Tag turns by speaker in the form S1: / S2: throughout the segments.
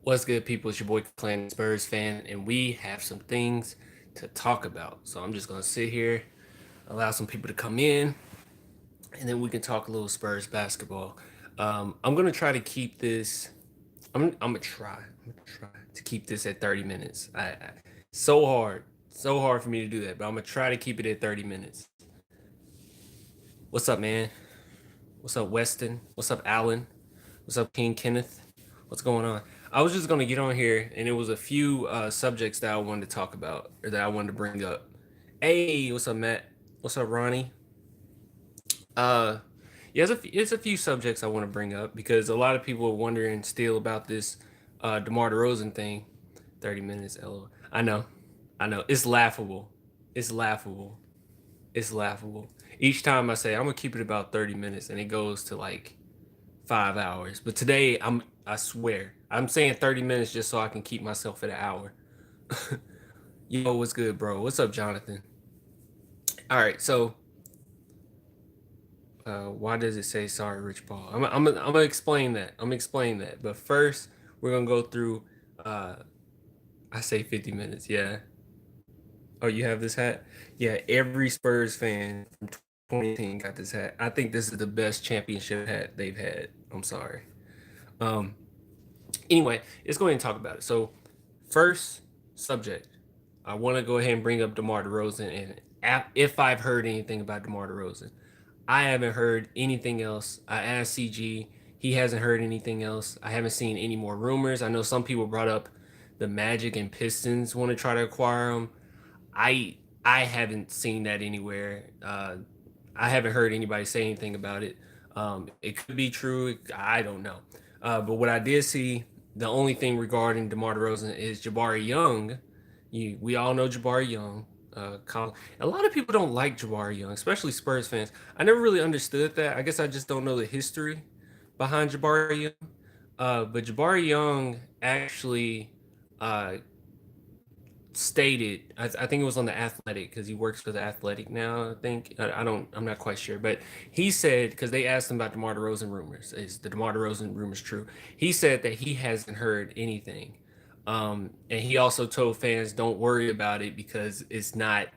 S1: What's good, people? It's your boy Clan Spurs fan, and we have some things to talk about. So I'm just gonna sit here, allow some people to come in, and then we can talk a little Spurs basketball. I'm gonna try to keep this. I'm gonna try. I'm gonna try to keep this at 30 minutes. So hard, so hard for me to do that, but I'm gonna try to keep it at 30 minutes. What's up, man? What's up, Weston? What's up, Alan? What's up, King Kenneth? What's going on? I was just gonna get on here, and it was a few subjects that I wanted to talk about or that I wanted to bring up. Hey, what's up, Matt? What's up, Ronnie? Uh, yeah, there's a few subjects I want to bring up because a lot of people are wondering still about this DeMar DeRozan thing. 30 minutes, lol. I know. It's laughable. It's laughable. It's laughable. Each time I say I'm gonna keep it about 30 minutes, and it goes to like 5 hours. But today I swear I'm saying 30 minutes just so I can keep myself at an hour. Yo, what's good, bro? What's up, Jonathan? All right, so why does it say sorry, Rich Paul? I'm gonna explain that. I'm gonna explain that. But first, we're gonna go through. Uh, I say 50 minutes. Yeah. Oh, you have this hat? Yeah. Every Spurs fan from 2018 got this hat. I think this is the best championship hat they've had. I'm sorry. Um. Anyway, let's go ahead and talk about it. So, first subject, I want to go ahead and bring up DeMar DeRozan, and if I've heard anything about DeMar DeRozan, I haven't heard anything else. I asked CG, he hasn't heard anything else. I haven't seen any more rumors. I know some people brought up the Magic and Pistons want to try to acquire him. I haven't seen that anywhere. I haven't heard anybody say anything about it. It could be true. I don't know. But what I did see, the only thing regarding DeMar DeRozan is Jabari Young. We all know Jabari Young. A lot of people don't like Jabari Young, especially Spurs fans. I never really understood that. I guess I just don't know the history behind Jabari Young. But Jabari Young actually uh, stated, I think it was on the Athletic because he works for the Athletic now. I think I'm not quite sure, but he said because they asked him about DeMar DeRozan rumors. Is the DeMar DeRozan rumors true? He said that he hasn't heard anything, and he also told fans don't worry about it because it's not.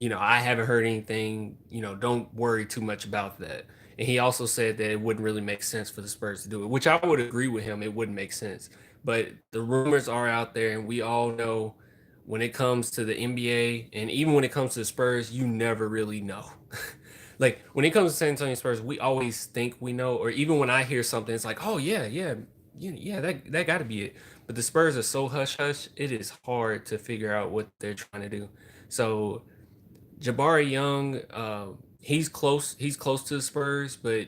S1: I haven't heard anything. Don't worry too much about that. And he also said that it wouldn't really make sense for the Spurs to do it, which I would agree with him. It wouldn't make sense. But the rumors are out there, and we all know when it comes to the NBA and even when it comes to the Spurs, you never really know. Like when it comes to San Antonio Spurs, we always think we know, or even when I hear something, it's like, oh yeah, yeah, yeah, that got to be it. But the Spurs are so hush hush, it is hard to figure out what they're trying to do. So Jabari Young, he's close. He's close to the Spurs, but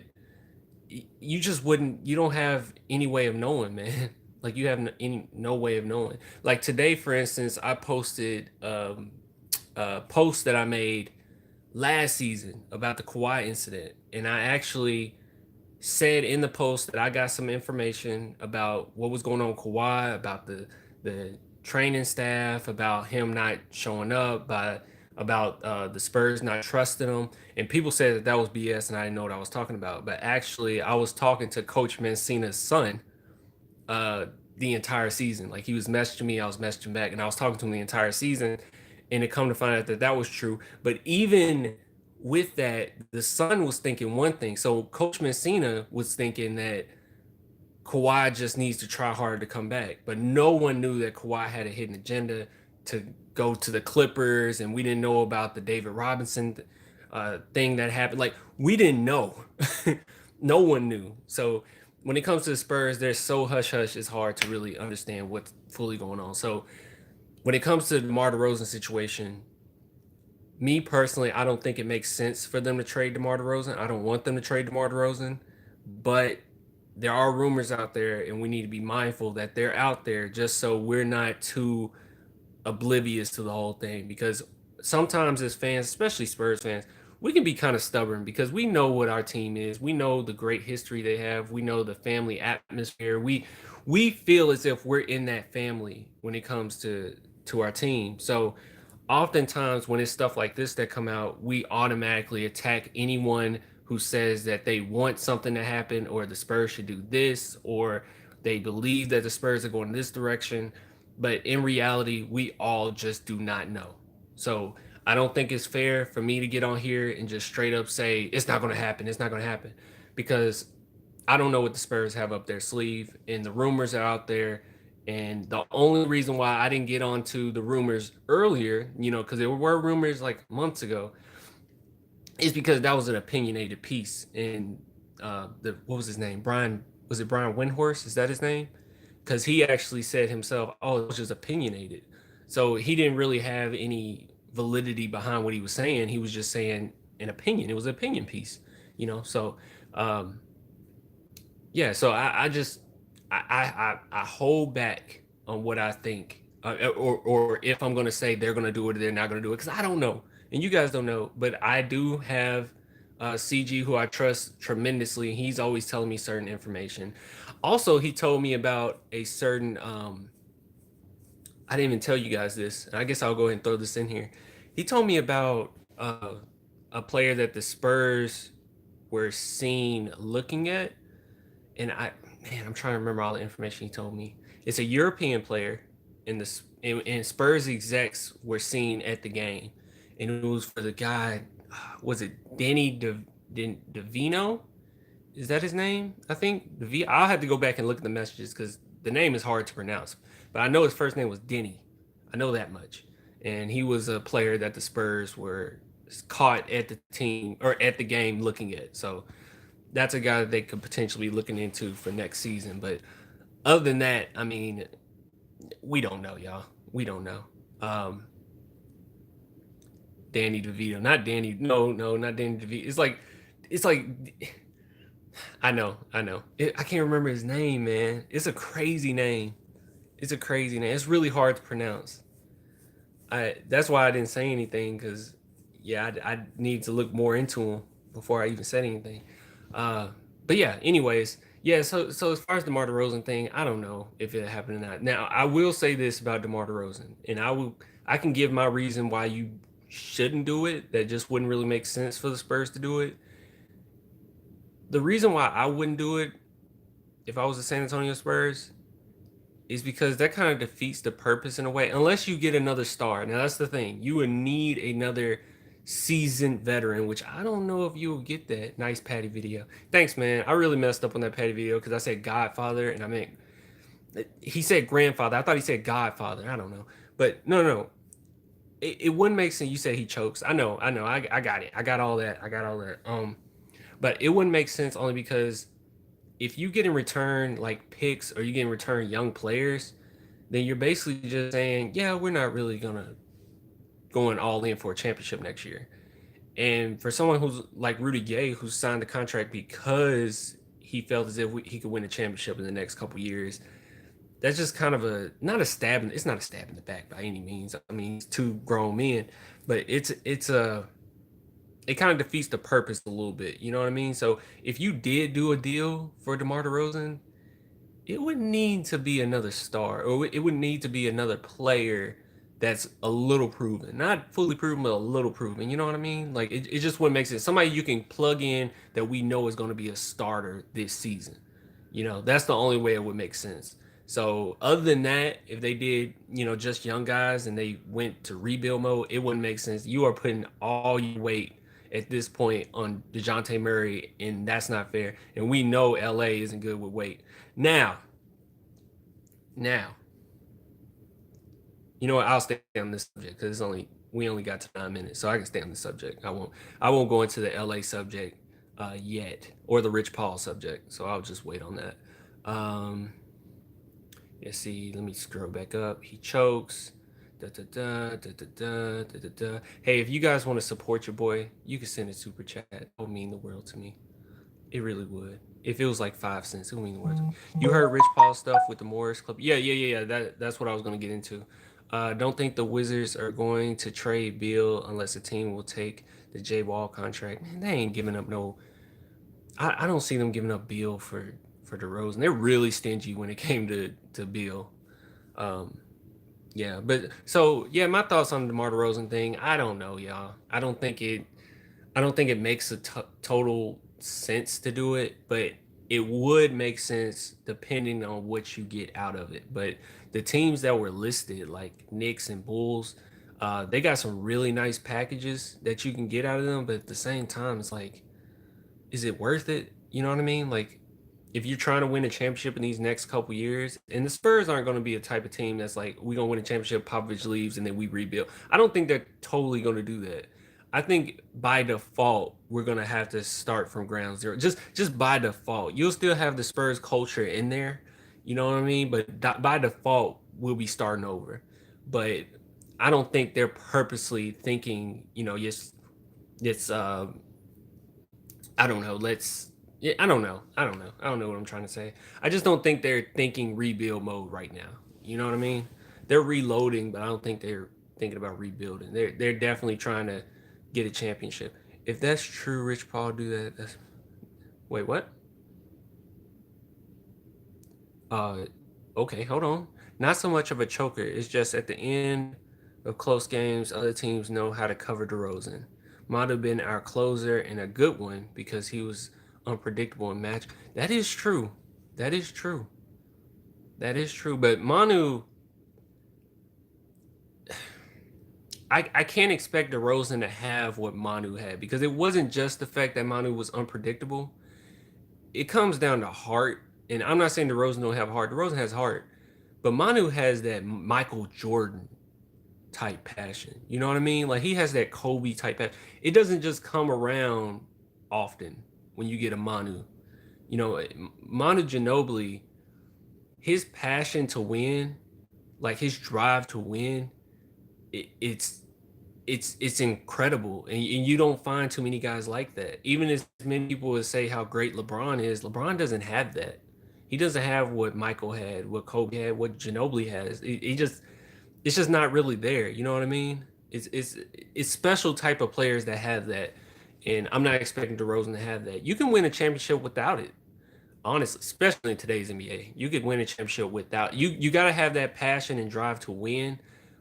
S1: you just wouldn't. You don't have any way of knowing, man. Like you have no way of knowing. Like today, for instance, I posted a post that I made last season about the Kawhi incident, and I actually said in the post that I got some information about what was going on with Kawhi, about the training staff, about him not showing up, about the Spurs not trusting him. And people said that that was BS, and I didn't know what I was talking about. But actually, I was talking to Coach Mancina's son uh, the entire season. Like he was messaging me, I was messaging back, and I was talking to him the entire season. And it come to find out that that was true. But even with that, the son was thinking one thing. So Coach Mancina was thinking that Kawhi just needs to try harder to come back. But no one knew that Kawhi had a hidden agenda to go to the Clippers, and we didn't know about the David Robinson thing that happened. Like we didn't know. No one knew. So when it comes to the Spurs, they're so hush hush. It's hard to really understand what's fully going on. So when it comes to the DeMar DeRozan situation, me personally, I don't think it makes sense for them to trade DeMar DeRozan. I don't want them to trade DeMar DeRozan, but there are rumors out there, and we need to be mindful that they're out there just so we're not too oblivious to the whole thing. Because sometimes, as fans, especially Spurs fans, we can be kind of stubborn because we know what our team is. We know the great history they have. We know the family atmosphere. We feel as if we're in that family when it comes to our team. So oftentimes when it's stuff like this that come out, we automatically attack anyone who says that they want something to happen or the Spurs should do this or They believe that the Spurs are going this direction, but in reality, we all just do not know. So I don't think it's fair for me to get on here and just straight up say it's not going to happen. It's not going to happen, because I don't know what the Spurs have up their sleeve, and the rumors are out there. And the only reason why I didn't get onto the rumors earlier, because there were rumors like months ago, is because that was an opinionated piece. And the what was his name? Brian, was it Brian Windhorst? Is that his name? Because he actually said himself, "Oh, it was just opinionated." So he didn't really have any validity behind what he was saying. He was just saying an opinion. It was an opinion piece. So um, yeah, so I just I hold back on what I think, or if I'm gonna say they're gonna do it or they're not gonna do it, because I don't know, and you guys don't know, but I do have CG, who I trust tremendously. He's always telling me certain information. Also, he told me about a certain I didn't even tell you guys this, and I guess I'll go ahead and throw this in here. He told me about a player that the Spurs were seen looking at, and I'm trying to remember all the information he told me. It's a European player, and Spurs execs were seen at the game, and it was for the guy. Was it Danny DeVino? Is that his name? I think I'll have to go back and look at the messages because the name is hard to pronounce. But I know his first name was Denny. I know that much. And he was a player that the Spurs were caught at the team or at the game looking at. So that's a guy that they could potentially be looking into for next season. But other than that, I mean, we don't know, y'all. We don't know. Um, Danny DeVito, not Danny. No, no, not Danny DeVito. It's like I know. I can't remember his name, man. It's a crazy name. It's a crazy name. It's really hard to pronounce. That's why I didn't say anything, because yeah, I need to look more into him before I even said anything. Uh, but yeah, anyways, yeah. So as far as the DeMar DeRozan thing, I don't know if it happened or not. Now I will say this about DeMar DeRozan, and I can give my reason why you shouldn't do it. That just wouldn't really make sense for the Spurs to do it. The reason why I wouldn't do it if I was the San Antonio Spurs is because that kind of defeats the purpose in a way, unless you get another star. Now that's the thing. You would need another seasoned veteran, which I don't know if you will get that. Nice Patty video. Thanks, man. I really messed up on that Patty video because I said Godfather and I meant he said grandfather. I thought he said Godfather. I don't know. But no. It wouldn't make sense. You said he chokes. I know. I got it. I got all that. But it wouldn't make sense only because if you get in return like picks or you get in return young players, then you're basically just saying, yeah, we're not really gonna going all in for a championship next year. And for someone who's like Rudy Gay, who signed the contract because he felt as if he could win a championship in the next couple years, that's just kind of it's not a stab in the back by any means. I mean, he's two grown men, but it kind of defeats the purpose a little bit. You know what I mean? So if you did do a deal for DeMar DeRozan, it would need to be another star, or it would need to be another player that's a little proven, not fully proven, but a little proven. You know what I mean? Like it just wouldn't make sense. Somebody you can plug in that we know is going to be a starter this season. That's the only way it would make sense. So other than that, if they did, just young guys and they went to rebuild mode, it wouldn't make sense. You are putting all your weight at this point on DeJounte Murray, and that's not fair. And we know LA isn't good with weight. Now, you know what? I'll stay on this subject because we only got to 9 minutes, so I can stay on the subject. I won't go into the LA subject yet, or the Rich Paul subject. So I'll just wait on that. Let's see. Let me scroll back up. He chokes. Da, da, da, da, da, da, da, da, da. Hey, if you guys want to support your boy, you can send a super chat. That would mean the world to me. It really would. If it was like 5 cents, it would mean the world to me. You heard Rich Paul stuff with the Morris Club? Yeah. That's what I was going to get into. Don't think the Wizards are going to trade Beal unless the team will take the J Wall contract. Man, they ain't giving up no. I don't see them giving up Beal for DeRozan. They're really stingy when it came to Beal. Yeah, but so yeah, my thoughts on the DeMar DeRozan thing. I don't know, y'all. I don't think it makes a total sense to do it. But it would make sense depending on what you get out of it. But the teams that were listed, like Knicks and Bulls, they got some really nice packages that you can get out of them. But at the same time, it's like, is it worth it? You know what I mean? Like, if you're trying to win a championship in these next couple years, and the Spurs aren't going to be a type of team that's like, we're going to win a championship, Popovich leaves, and then we rebuild. I don't think they're totally going to do that. I think by default, we're going to have to start from ground zero. Just by default. You'll still have the Spurs culture in there. You know what I mean? But by default, we'll be starting over. But I don't think they're purposely thinking, it's I don't know. Yeah, I don't know. I don't know what I'm trying to say. I just don't think they're thinking rebuild mode right now. You know what I mean? They're reloading, but I don't think they're thinking about rebuilding. They're definitely trying to get a championship. If that's true, Rich Paul do that. That's wait, what? Uh, okay, hold on. Not so much of a choker. It's just at the end of close games, other teams know how to cover DeRozan. Might have been our closer and a good one because he was unpredictable in match. That is true. That is true. That is true. But Manu, I can't expect DeRozan to have what Manu had because it wasn't just the fact that Manu was unpredictable. It comes down to heart. And I'm not saying DeRozan don't have heart. DeRozan has heart. But Manu has that Michael Jordan type passion. You know what I mean? Like he has that Kobe type passion. It doesn't just come around often when you get a Manu. You know, Manu Ginobili, his passion to win, like his drive to win, it's it's incredible, and you don't find too many guys like that. Even as many people would say how great LeBron is, LeBron doesn't have that. He doesn't have what Michael had, what Kobe had, what Ginobili has. He just it's just not really there. You know what I mean? It's special type of players that have that, and I'm not expecting DeRozan to have that. You can win a championship without it, honestly, especially in today's NBA. You could win a championship without you. You got to have that passion and drive to win,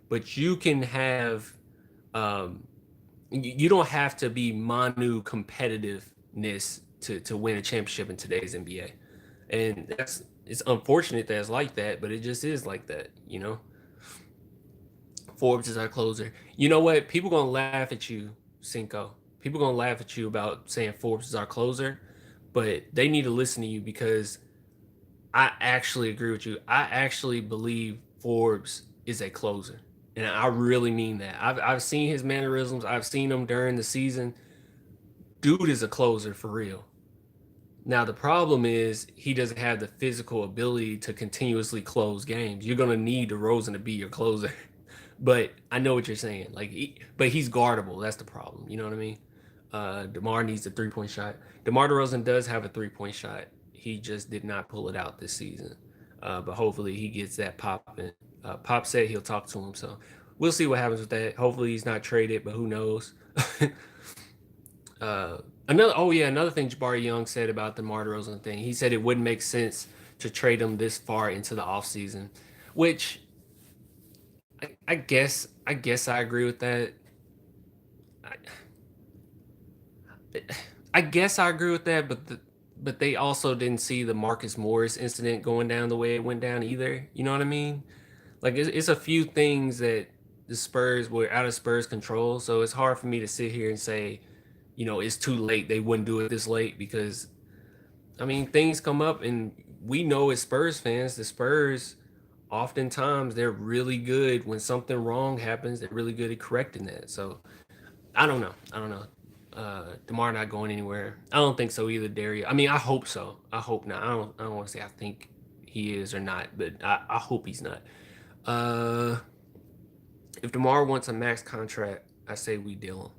S1: but you can have. Um, you don't have to be Manu competitiveness to win a championship in today's NBA, and that's it's unfortunate that it's like that, but it just is like that. Forbes is our closer. You know what? People gonna laugh at you, Cinco. People gonna laugh at you about saying Forbes is our closer, but they need to listen to you because I actually agree with you. I actually believe Forbes is a closer, and I really mean that. I've seen his mannerisms. I've seen him during the season. Dude is a closer for real. Now the problem is he doesn't have the physical ability to continuously close games. You're gonna need DeRozan to be your closer. But I know what you're saying. But he's guardable. That's the problem. You know what I mean? Demar needs a 3-point shot. DeMar DeRozan does have a 3-point shot. He just did not pull it out this season. But hopefully he gets that popping. Pop said he'll talk to him, so we'll see what happens with that. Hopefully he's not traded, but who knows? uh, another thing Jabari Young said about the DeMar DeRozan thing. He said it wouldn't make sense to trade him this far into the offseason, which I guess I agree with that. I, I guess I agree with that, but they also didn't see the Marcus Morris incident going down the way it went down either. You know what I mean? Like it's a few things that the Spurs were out of Spurs control, so it's hard for me to sit here and say, it's too late. They wouldn't do it this late because I mean things come up, and we know as Spurs fans, the Spurs oftentimes they're really good when something wrong happens. They're really good at correcting that. So I don't know. I don't know. Demar not going anywhere. I don't think so either, Dario. I mean, I hope so. I hope not. I don't want to say I think he is or not, but I hope he's not. Uh, if Demar wants a max contract, I say we deal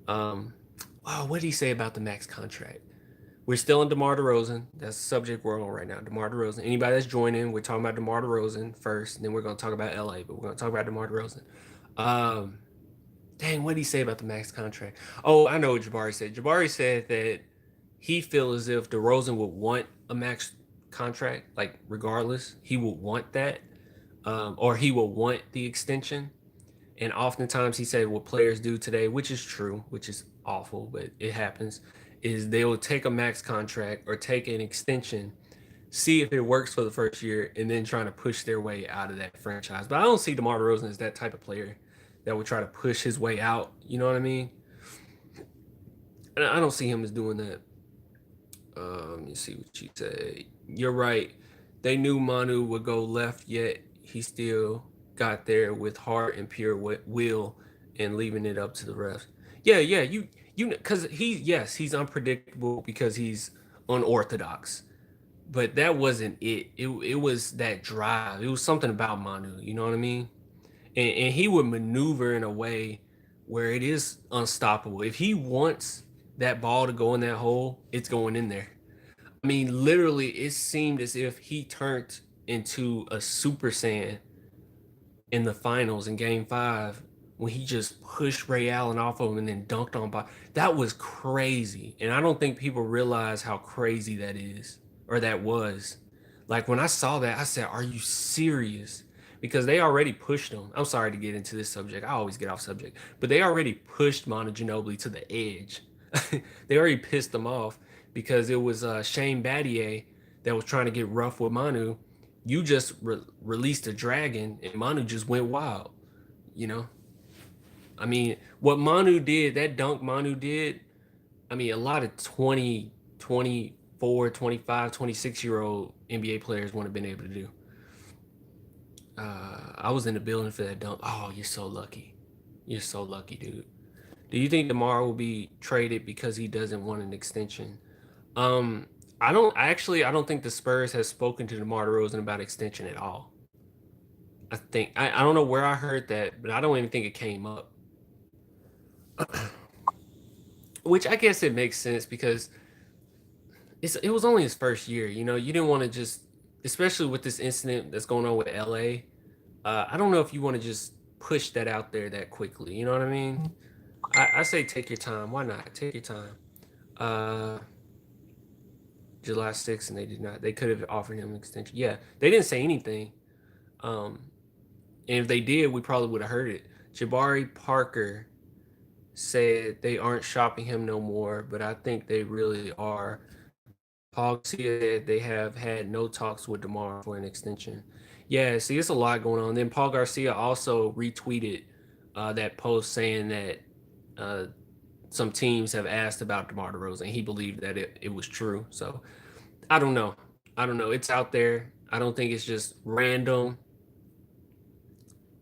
S1: him. Wow, what did he say about the max contract? We're still in DeMar DeRozan. That's the subject we're on right now. DeMar DeRozan. Anybody that's joining, we're talking about DeMar DeRozan first, and then we're going to talk about LA, but we're going to talk about DeMar DeRozan. Um, Dang, what did he say about the max contract? Oh, I know what Jabari said. Jabari said that he feels as if DeRozan would want a max contract, like regardless, he would want that, or he will want the extension. And oftentimes he said what players do today, which is true, which is awful, but it happens, is they will take a max contract or take an extension, see if it works for the first year, and then trying to push their way out of that franchise. But I don't see DeMar DeRozan as that type of player that would try to push his way out. You know what I mean? And I don't see him as doing that. Let me see what you say. You're right. They knew Manu would go left, yet he still got there with heart and pure will, and leaving it up to the refs. Yeah, yeah. Because yes, he's unpredictable because he's unorthodox. But that wasn't it. It was that drive. It was something about Manu. You know what I mean? And he would maneuver in a way where it is unstoppable. If he wants that ball to go in that hole, it's going in there. I mean, literally, it seemed as if he turned into a Super Saiyan in the finals in Game Five when he just pushed Ray Allen off of him and then dunked on by. That was crazy, and I don't think people realize how crazy that is or that was. Like when I saw that, I said, "Are you serious?" Because they already pushed him. I'm sorry to get into this subject. I always get off subject, but they already pushed Manu Ginobili to the edge. They already pissed him off because it was Shane Battier that was trying to get rough with Manu. You just released a dragon, and Manu just went wild. You know, I mean, what Manu did, that dunk Manu did. I mean, a lot of 20, 24, 25, 26 year old NBA players wouldn't have been able to do. I was in the building for that dunk. Oh, you're so lucky. You're so lucky, dude. Do you think Demar will be traded because he doesn't want an extension? Um, I don't think the Spurs has spoken to DeMar DeRozan about extension at all. I don't know where I heard that, but I don't even think it came up. Which I guess it makes sense because it was only his first year. You know, you didn't want to just, especially with this incident that's going on with LA. I don't know if you want to just push that out there that quickly. You know what I mean? I say take your time. Why not? Take your time. Uh, July 6th, and they did not. They could have offered him an extension. Yeah, they didn't say anything. Um, and if they did, we probably would have heard it. Jabari Parker said they aren't shopping him no more, but I think they really are. Paul Garcia said they have had no talks with DeMar for an extension. Yeah, see, it's a lot going on. Then Paul Garcia also retweeted that post saying that uh, some teams have asked about DeMar DeRozan. He believed that it was true. So I don't know. I don't know. It's out there. I don't think it's just random.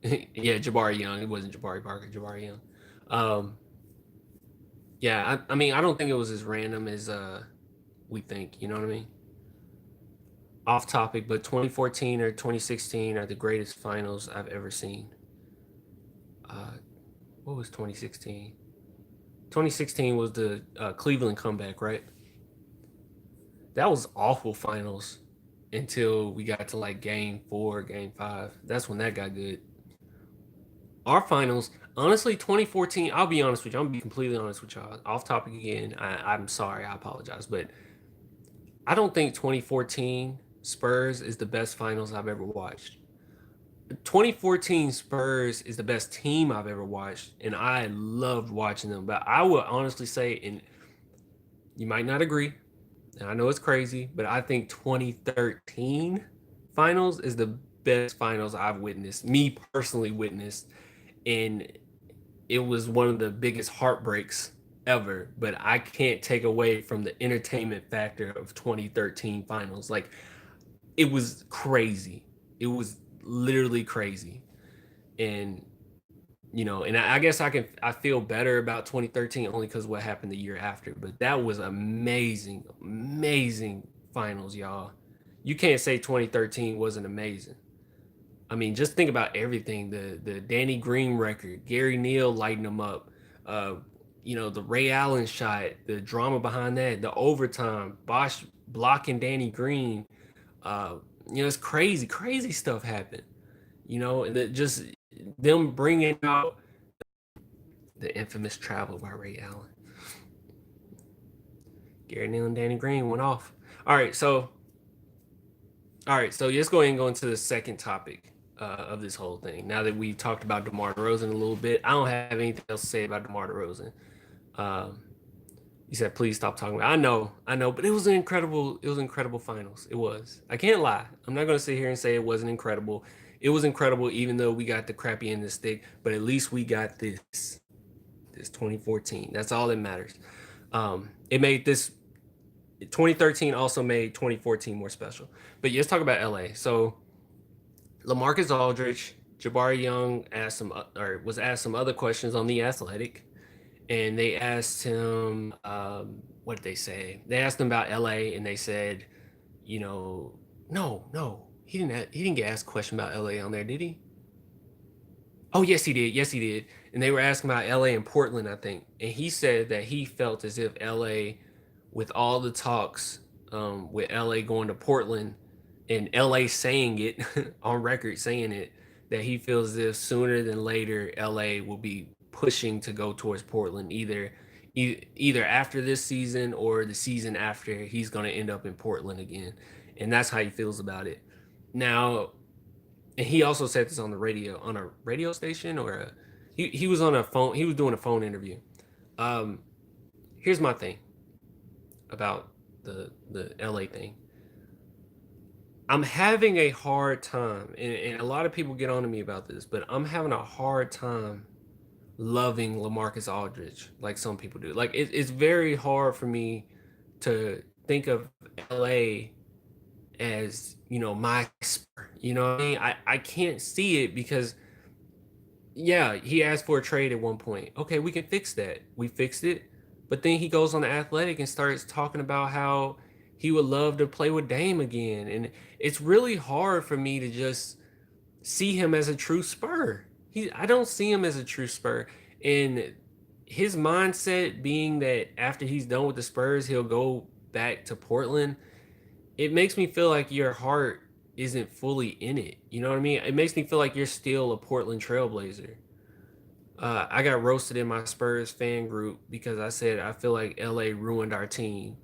S1: Yeah, Jabari Young. It wasn't Jabari Parker. Jabari Young. Um, yeah, I mean, I don't think it was as random as we think. You know what I mean? Off topic, but 2014 or 2016 are the greatest finals I've ever seen. Uh, what was 2016? 2016 was the Cleveland comeback, right? That was awful finals until we got to like game four, game five. That's when that got good. Our finals, honestly, 2014, I'll be honest with you. I'm gonna be completely honest with y'all. Off topic again. I'm sorry, I apologize. But I don't think 2014 Spurs is the best finals I've ever watched. 2014 Spurs is the best team I've ever watched, and I loved watching them. But I would honestly say, and you might not agree, and I know it's crazy, but I think 2013 finals is the best finals I've witnessed, me personally witnessed, and it was one of the biggest heartbreaks ever. But I can't take away from the entertainment factor of 2013 finals. Like it was crazy. It was literally crazy. And and I guess I feel better about 2013 only because what happened the year after. But that was amazing, amazing finals, y'all. You can't say 2013 wasn't amazing. I mean, just think about everything. The Danny Green record, Gary Neal lighting them up. Uh, the Ray Allen shot, the drama behind that, the overtime, Bosch blocking Danny Green. Uh, it's crazy, crazy stuff happened. And just them bringing out the infamous travel by Ray Allen. Gary Neal and Danny Green went off. All right, so let's go ahead and go into the second topic of this whole thing. Now that we've talked about DeMar DeRozan a little bit, I don't have anything else to say about DeMar DeRozan. Um, You said, please stop talking about it. I know, but it was incredible finals. It was. I can't lie. I'm not gonna sit here and say it wasn't incredible. It was incredible, even though we got the crappy end of the stick, but at least we got this 2014. That's all that matters. It made this 2013 also made 2014 more special. But let's talk about LA. So LaMarcus Aldridge, Jabari Young asked some or was asked some other questions on the Athletic, and they asked him, what did they say? They asked him about LA, and they said, you know, no, he didn't get asked a question about LA on there, did he? Oh, yes, he did. Yes, he did. And they were asking about LA and Portland, I think. And he said that he felt as if LA, with all the talks with LA going to Portland and LA saying it on record, saying it, that he feels as if sooner than later LA will be pushing to go towards Portland, either after this season or the season after. He's going to end up in Portland again. And that's how he feels about it. Now, and he also said this on the radio, on a radio station, or he was on a phone, he was doing a phone interview. um Here's my thing about the LA thing. I'm having a hard time, and a lot of people get on to me about this, but I'm having a hard time loving LaMarcus Aldridge like some people do. Like it's very hard for me to think of LA as, my spur. You know what I mean? I can't see it because, yeah, he asked for a trade at one point. Okay, we can fix that. We fixed it. But then he goes on the Athletic and starts talking about how he would love to play with Dame again. And it's really hard for me to just see him as a true Spur. I don't see him as a true Spur. And his mindset being that after he's done with the Spurs, he'll go back to Portland. It makes me feel like your heart isn't fully in it. You know what I mean? It makes me feel like you're still a Portland Trailblazer. I got roasted in my Spurs fan group because I said I feel like LA ruined our team.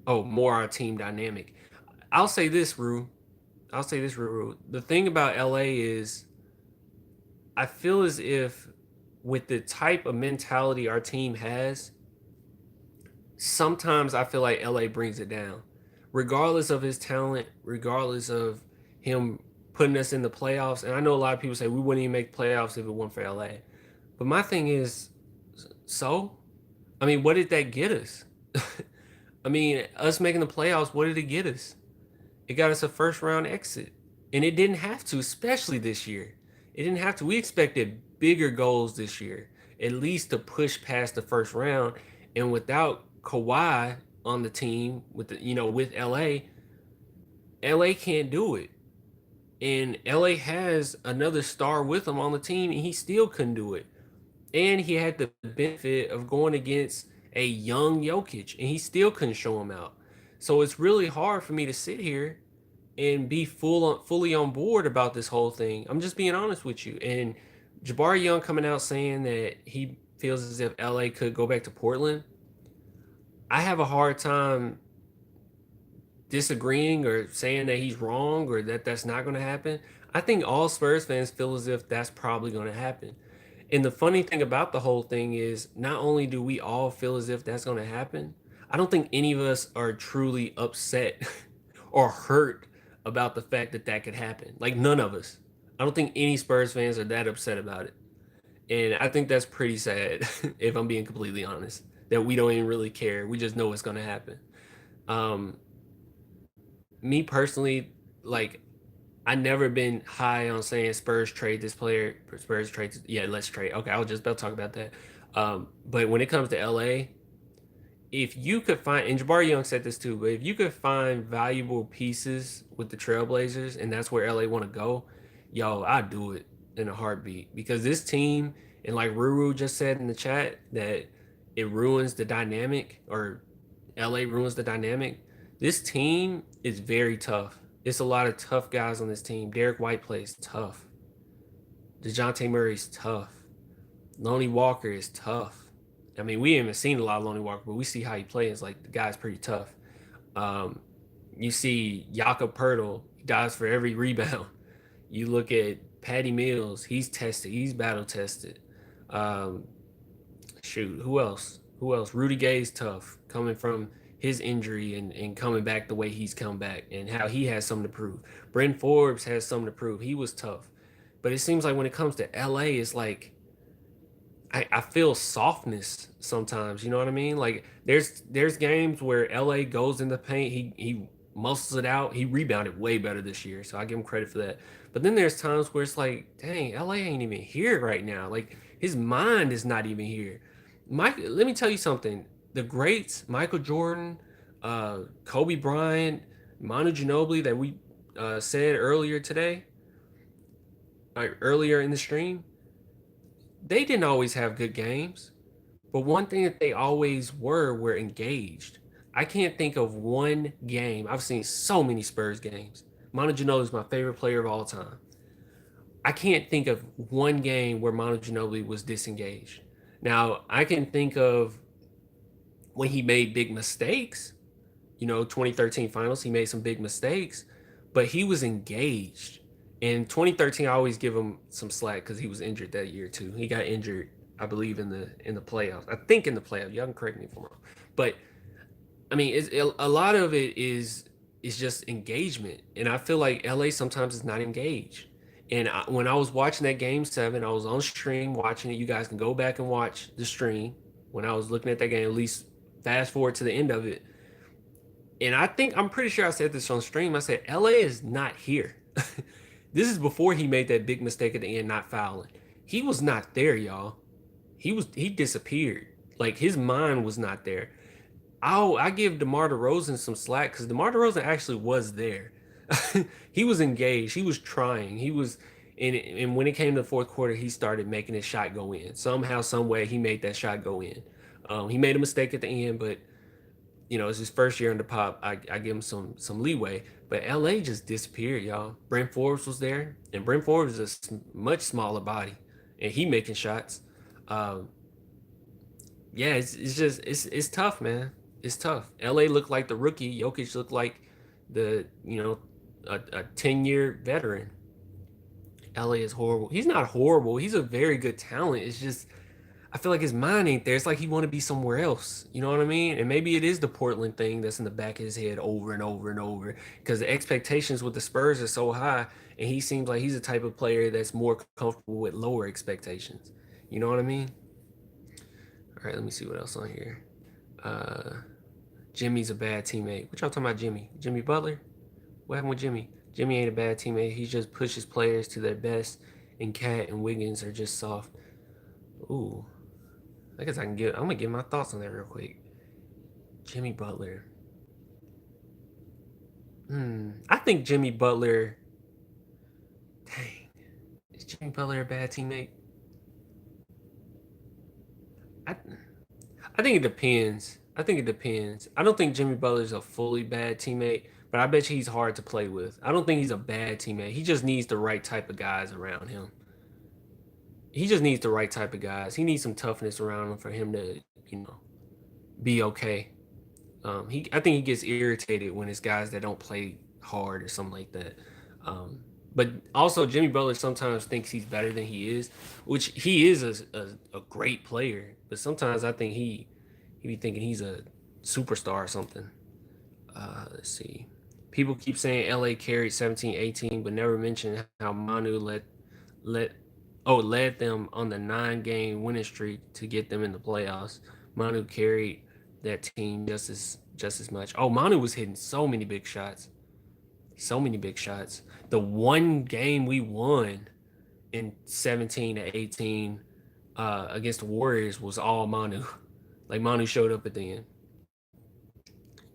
S1: Oh, more our team dynamic. I'll say this, Rue. I'll say this, Rue. The thing about LA is I feel as if with the type of mentality our team has, sometimes I feel like LA brings it down. Regardless of his talent, regardless of him putting us in the playoffs. And I know a lot of people say we wouldn't even make playoffs if it weren't for LA. But my thing is, so? I mean, what did that get us? I mean, us making the playoffs, what did it get us? It got us a first round exit. And it didn't have to, especially this year. It didn't have to. We expected bigger goals this year, at least to push past the first round. And without Kawhi on the team, with LA can't do it. And LA has another star with him on the team, and he still couldn't do it. And he had the benefit of going against a young Jokic, and he still couldn't show him out. So it's really hard for me to sit here and be fully on board about this whole thing. I'm just being honest with you. And Jabari Young coming out saying that he feels as if LA could go back to Portland. I have a hard time disagreeing or saying that he's wrong or that that's not going to happen. I think all Spurs fans feel as if that's probably going to happen. And the funny thing about the whole thing is, not only do we all feel as if that's going to happen, I don't think any of us are truly upset or hurt about the fact that that could happen. Like, none of us. I don't think any Spurs fans are that upset about it. And I think that's pretty sad, if I'm being completely honest, that we don't even really care. We just know it's going to happen. Um, Me personally, like, I never been high on saying Spurs trade this player. Spurs trade, yeah, let's trade. Okay, I was just about to talk about that. But when it comes to LA, if you could find, and Jabari Young said this too, but if you could find valuable pieces with the Trailblazers, and that's where LA want to go, yo, I'd do it in a heartbeat, because this team, and like Ruru just said in the chat, that it ruins the dynamic, or LA ruins the dynamic. This team is very tough. It's a lot of tough guys on this team. Derek White plays tough. DeJounte Murray's tough. Lonnie Walker is tough. I mean, we haven't seen a lot of Lonnie Walker, but we see how he plays. Like, the guy's pretty tough. Um, you see Jakob Pertl, he dives for every rebound. You look at Patty Mills, he's tested. He's battle tested. Um, Shoot, who else? Who else? Rudy Gay's tough, coming from his injury and coming back the way he's come back and how he has something to prove. Bryn Forbes has something to prove. He was tough. But it seems like when it comes to LA, it's like I feel softness sometimes. You know what I mean? Like there's games where LA goes in the paint, he muscles it out. He rebounded way better this year, so I give him credit for that. But then there's times where it's like, dang, LA ain't even here right now. Like his mind is not even here. Mike, let me tell you something. The greats, Michael Jordan, Kobe Bryant, Manu Ginobili, that we said earlier today, earlier in the stream, they didn't always have good games. But one thing that they always were engaged. I can't think of one game. I've seen so many Spurs games. Manu Ginobili is my favorite player of all time. I can't think of one game where Manu Ginobili was disengaged. Now, I can think of when he made big mistakes, 2013 finals, he made some big mistakes, but he was engaged. In 2013, I always give him some slack because he was injured that year too. He got injured, I believe, in the playoffs. I think in the playoffs. Y'all can correct me if I'm wrong. But I mean, a lot of it is just engagement, and I feel like LA sometimes is not engaged. And when I was watching that game seven, I was on stream watching it. You guys can go back and watch the stream when I was looking at that game. At least fast forward to the end of it, and I'm pretty sure I said this on stream. I said LA is not here. This is before he made that big mistake at the end, not fouling. He was not there, y'all. He disappeared. Like his mind was not there. I give DeMar DeRozan some slack because DeMar DeRozan actually was there. He was engaged. He was trying. He was, and when it came to the fourth quarter, he started making his shot go in. Somehow, some way, he made that shot go in. He made a mistake at the end, but it's his first year in the pop. I give him some leeway. But LA just disappeared, y'all. Brent Forbes was there, and Brent Forbes is a much smaller body, and he making shots. Um, yeah, it's just it's tough, man. It's tough. LA looked like the rookie. Jokic looked like the a 10-year veteran. LA is horrible. He's not horrible. He's a very good talent. It's just I feel like his mind ain't there. It's like he want to be somewhere else. You know what I mean? And maybe it is the Portland thing that's in the back of his head over and over and over because the expectations with the Spurs are so high, and he seems like he's the type of player that's more comfortable with lower expectations. You know what I mean? All right, let me see what else on here. Uh, Jimmy's a bad teammate. What y'all talking about, Jimmy? Jimmy Butler? What happened with Jimmy? Jimmy ain't a bad teammate. He just pushes players to their best, and Cat and Wiggins are just soft. Ooh, I guess I can get. I'm gonna get my thoughts on that real quick. Jimmy Butler. I think Jimmy Butler. Dang, is Jimmy Butler a bad teammate? I I think it depends. I think it depends. I don't think Jimmy Butler's a fully bad teammate, but I bet you he's hard to play with. I don't think he's a bad teammate. He just needs the right type of guys around him. He just needs the right type of guys. He needs some toughness around him for him to, you know, be okay. I think he gets irritated when it's guys that don't play hard or something like that. Um, but also, Jimmy Butler sometimes thinks he's better than he is, which he is a great player. But sometimes I think he be thinking he's a superstar or something. Let's see. People keep saying LA carried 17-18, but never mention how Manu let led them on the 9-game winning streak to get them in the playoffs. Manu carried that team just as much. Oh, Manu was hitting so many big shots. So many big shots. The one game we won in 17 to 18 against the Warriors was all Manu. Like Manu showed up at the end.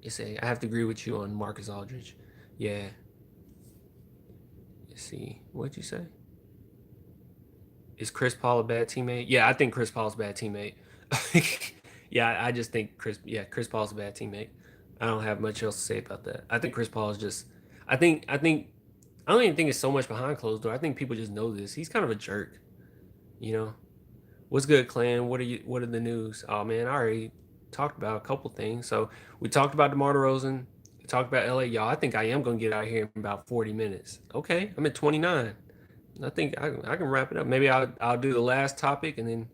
S1: You say I have to agree with you on Marcus Aldridge. Yeah. Let's see. What'd you say? Is Chris Paul a bad teammate? Yeah, I think Chris Paul's a bad teammate. Yeah, I just think Chris Paul's a bad teammate. I don't have much else to say about that. I think Chris Paul is just I don't even think it's so much behind closed door. I think people just know this. He's kind of a jerk, you know. What's good, Clan? What are the news? Oh man, I already talked about a couple things. So we talked about DeMar DeRozan, we talked about LA. Y'all, I think I am gonna get out here in about 40 minutes. Okay, I'm at 29. I think I can wrap it up. Maybe I'll do the last topic and then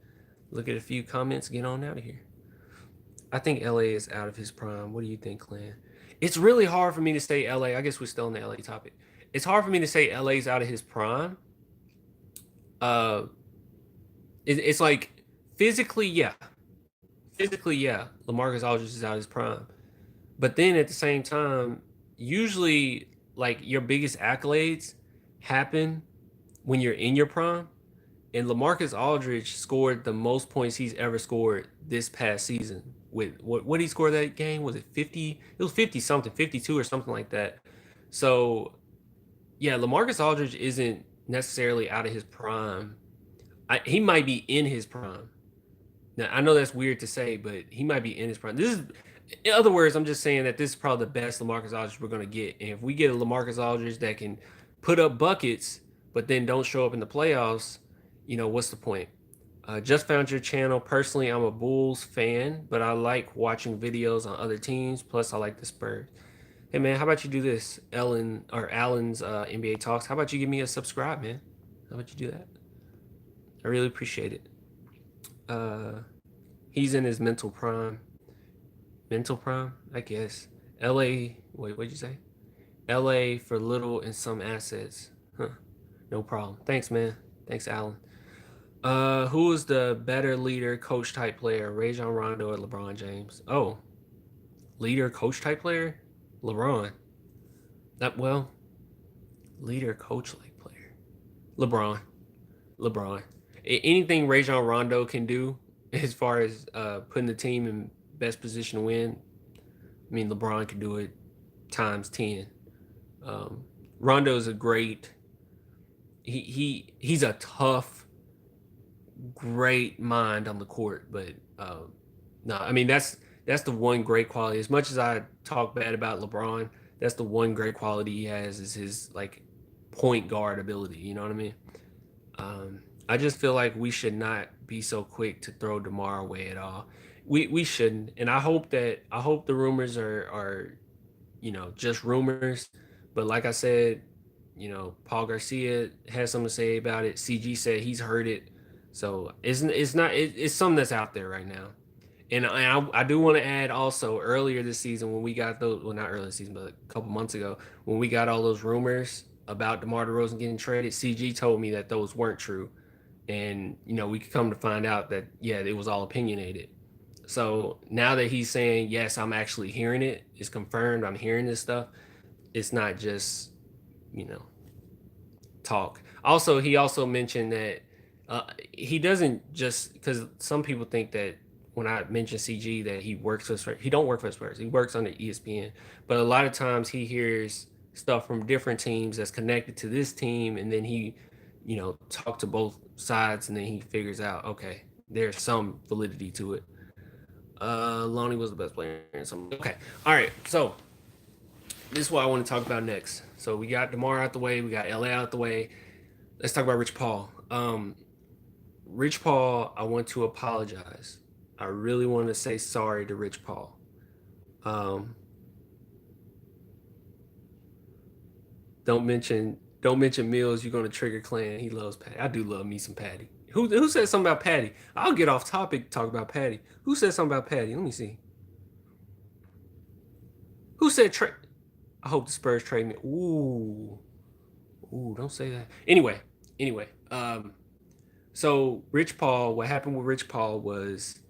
S1: look at a few comments, get on out of here. I think LA is out of his prime. What do you think, Clan? It's really hard for me to say LA. I guess we're still on the LA topic. It's hard for me to say LA's out of his prime. Uh, it's like physically, yeah, physically, yeah. LaMarcus Aldridge is out of his prime, but then at the same time, usually like your biggest accolades happen when you're in your prime. And LaMarcus Aldridge scored the most points he's ever scored this past season. With what he scored that game? Was it 50? It was 50 something, 52 or something like that. So yeah, LaMarcus Aldridge isn't necessarily out of his prime. He might be in his prime. Now I know that's weird to say, but he might be in his prime. This is, in other words, I'm just saying that this is probably the best LaMarcus Aldridge we're gonna get. And if we get a LaMarcus Aldridge that can put up buckets, but then don't show up in the playoffs, what's the point? Just found your channel. Personally, I'm a Bulls fan, but I like watching videos on other teams. Plus, I like the Spurs. Hey man, how about you do this, Allen's NBA talks? How about you give me a subscribe, man? How about you do that? I really appreciate it. Uh, he's in his mental prime. Mental prime, I guess. LA. Wait, what'd you say? LA for little and some assets. Huh. No problem. Thanks, man. Thanks, Allen. Who is the better leader, coach type player, Rajon Rondo or LeBron James? Oh, leader, coach type player, LeBron. That well, leader, coach like player, LeBron. LeBron. Anything Rajon Rondo can do as far as putting the team in best position to win, I mean LeBron can do it times 10. Um, Rondo is a great. He's a tough, great mind on the court, but no, I mean that's the one great quality. As much as I talk bad about LeBron, that's the one great quality he has is his like point guard ability. You know what I mean? I just feel like we should not be so quick to throw Demar away at all. We shouldn't, and I hope the rumors are just rumors. But like I said, Paul Garcia has something to say about it. CG said he's heard it, so it's not it's something that's out there right now. And I do want to add also earlier this season when we got those, well, not earlier this season, but a couple months ago when we got all those rumors about DeMar DeRozan getting traded, CG told me that those weren't true, and we could come to find out that yeah, it was all opinionated. So now that he's saying yes, I'm actually hearing it, it's confirmed. I'm hearing this stuff. It's not just you know talk. Also, he also mentioned that he doesn't just because some people think that when I mention CG that he works for Spurs. He don't work for Spurs. He works under ESPN. But a lot of times he hears stuff from different teams that's connected to this team, and then he, talk to both sides, and then he figures out okay, there's some validity to it. Lonnie was the best player in some. Okay, all right. So this is what I want to talk about next. So we got DeMar out the way. We got LA out the way. Let's talk about Rich Paul. Rich Paul, I want to apologize. I really want to say sorry to Rich Paul. Don't mention Mills. You're gonna trigger Clan. He loves Patty. I do love me some Patty. Who said something about Patty? I'll get off topic. Talk about Patty. Who said something about Patty? Let me see. Who said trade? I hope the Spurs trade me. Ooh, don't say that. Anyway. So Rich Paul. What happened with Rich Paul was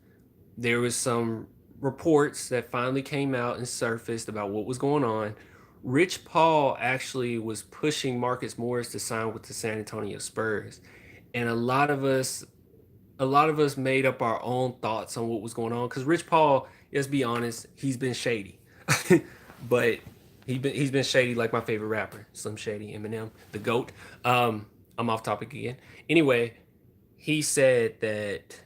S1: there was some reports that finally came out and surfaced about what was going on. Rich Paul actually was pushing Marcus Morris to sign with the San Antonio Spurs, and a lot of us made up our own thoughts on what was going on because Rich Paul, let's be honest, he's been shady, but he's been shady like my favorite rapper, Slim Shady, Eminem, the goat. I'm off topic again. Anyway, he said that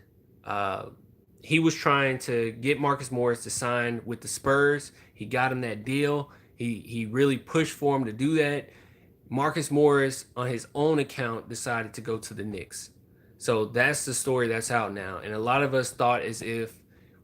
S1: he was trying to get Marcus Morris to sign with the Spurs. He got him that deal. He really pushed for him to do that. Marcus Morris, on his own account, decided to go to the Knicks. So that's the story that's out now. And a lot of us thought as if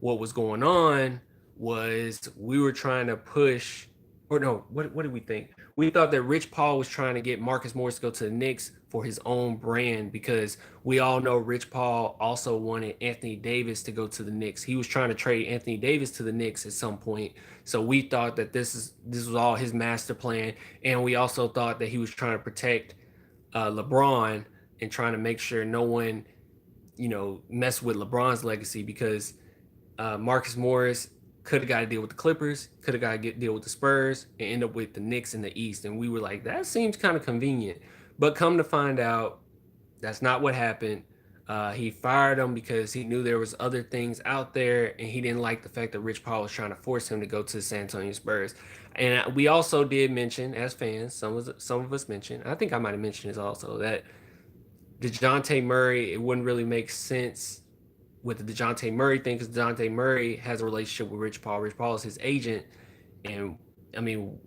S1: what was going on was we were trying to push, or no, what did we think? We thought that Rich Paul was trying to get Marcus Morris to go to the Knicks for his own brand, because we all know Rich Paul also wanted Anthony Davis to go to the Knicks. He was trying to trade Anthony Davis to the Knicks at some point. So we thought that this was all his master plan, and we also thought that he was trying to protect LeBron and trying to make sure no one, mess with LeBron's legacy, because Marcus Morris could have got to deal with the Clippers, could have got to deal with the Spurs, and end up with the Knicks in the East. And we were like, that seems kind of convenient. But come to find out, that's not what happened. He fired him because he knew there was other things out there, and he didn't like the fact that Rich Paul was trying to force him to go to the San Antonio Spurs. And we also did mention, as fans, some of us mentioned, I think I might have mentioned this also, that DeJounte Murray, it wouldn't really make sense with the DeJounte Murray thing, because DeJounte Murray has a relationship with Rich Paul. Rich Paul is his agent. And I mean,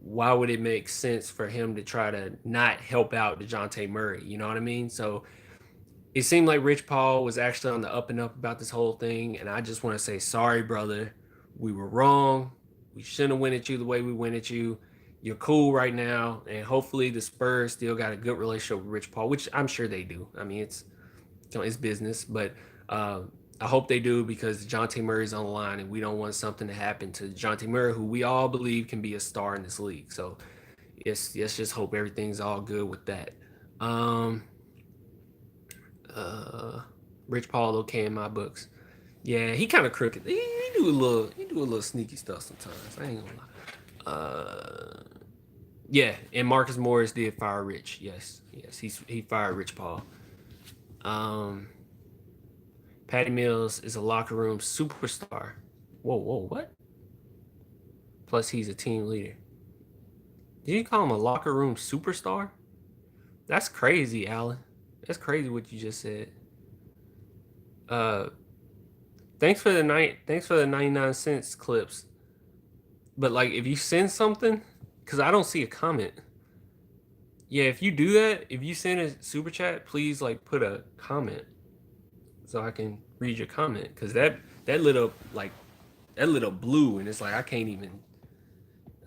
S1: why would it make sense for him to try to not help out DeJounte Murray? You know what I mean? So it seemed like Rich Paul was actually on the up and up about this whole thing. And I just want to say, sorry, brother. We were wrong. We shouldn't have went at you the way we went at you. You're cool right now. And hopefully the Spurs still got a good relationship with Rich Paul, which I'm sure they do. I mean, it's business, but I hope they do, because DeJounte Murray's on the line, and we don't want something to happen to DeJounte Murray, who we all believe can be a star in this league. So let's just hope everything's all good with that. Rich Paul okay in my books. Yeah, he kind of crooked. He do a little sneaky stuff sometimes. I ain't gonna lie. Yeah, and Marcus Morris did fire Rich. Yes, he fired Rich Paul. Patty Mills is a locker room superstar. Whoa, what? Plus, he's a team leader. Did you call him a locker room superstar? That's crazy, Alan. That's crazy what you just said. Uh, Thanks for the 99 cents clips. But like, if you send something, because I don't see a comment. Yeah, if you do that, if you send a super chat, please like put a comment so I can read your comment, because that lit up like that lit up blue, and it's like I can't even.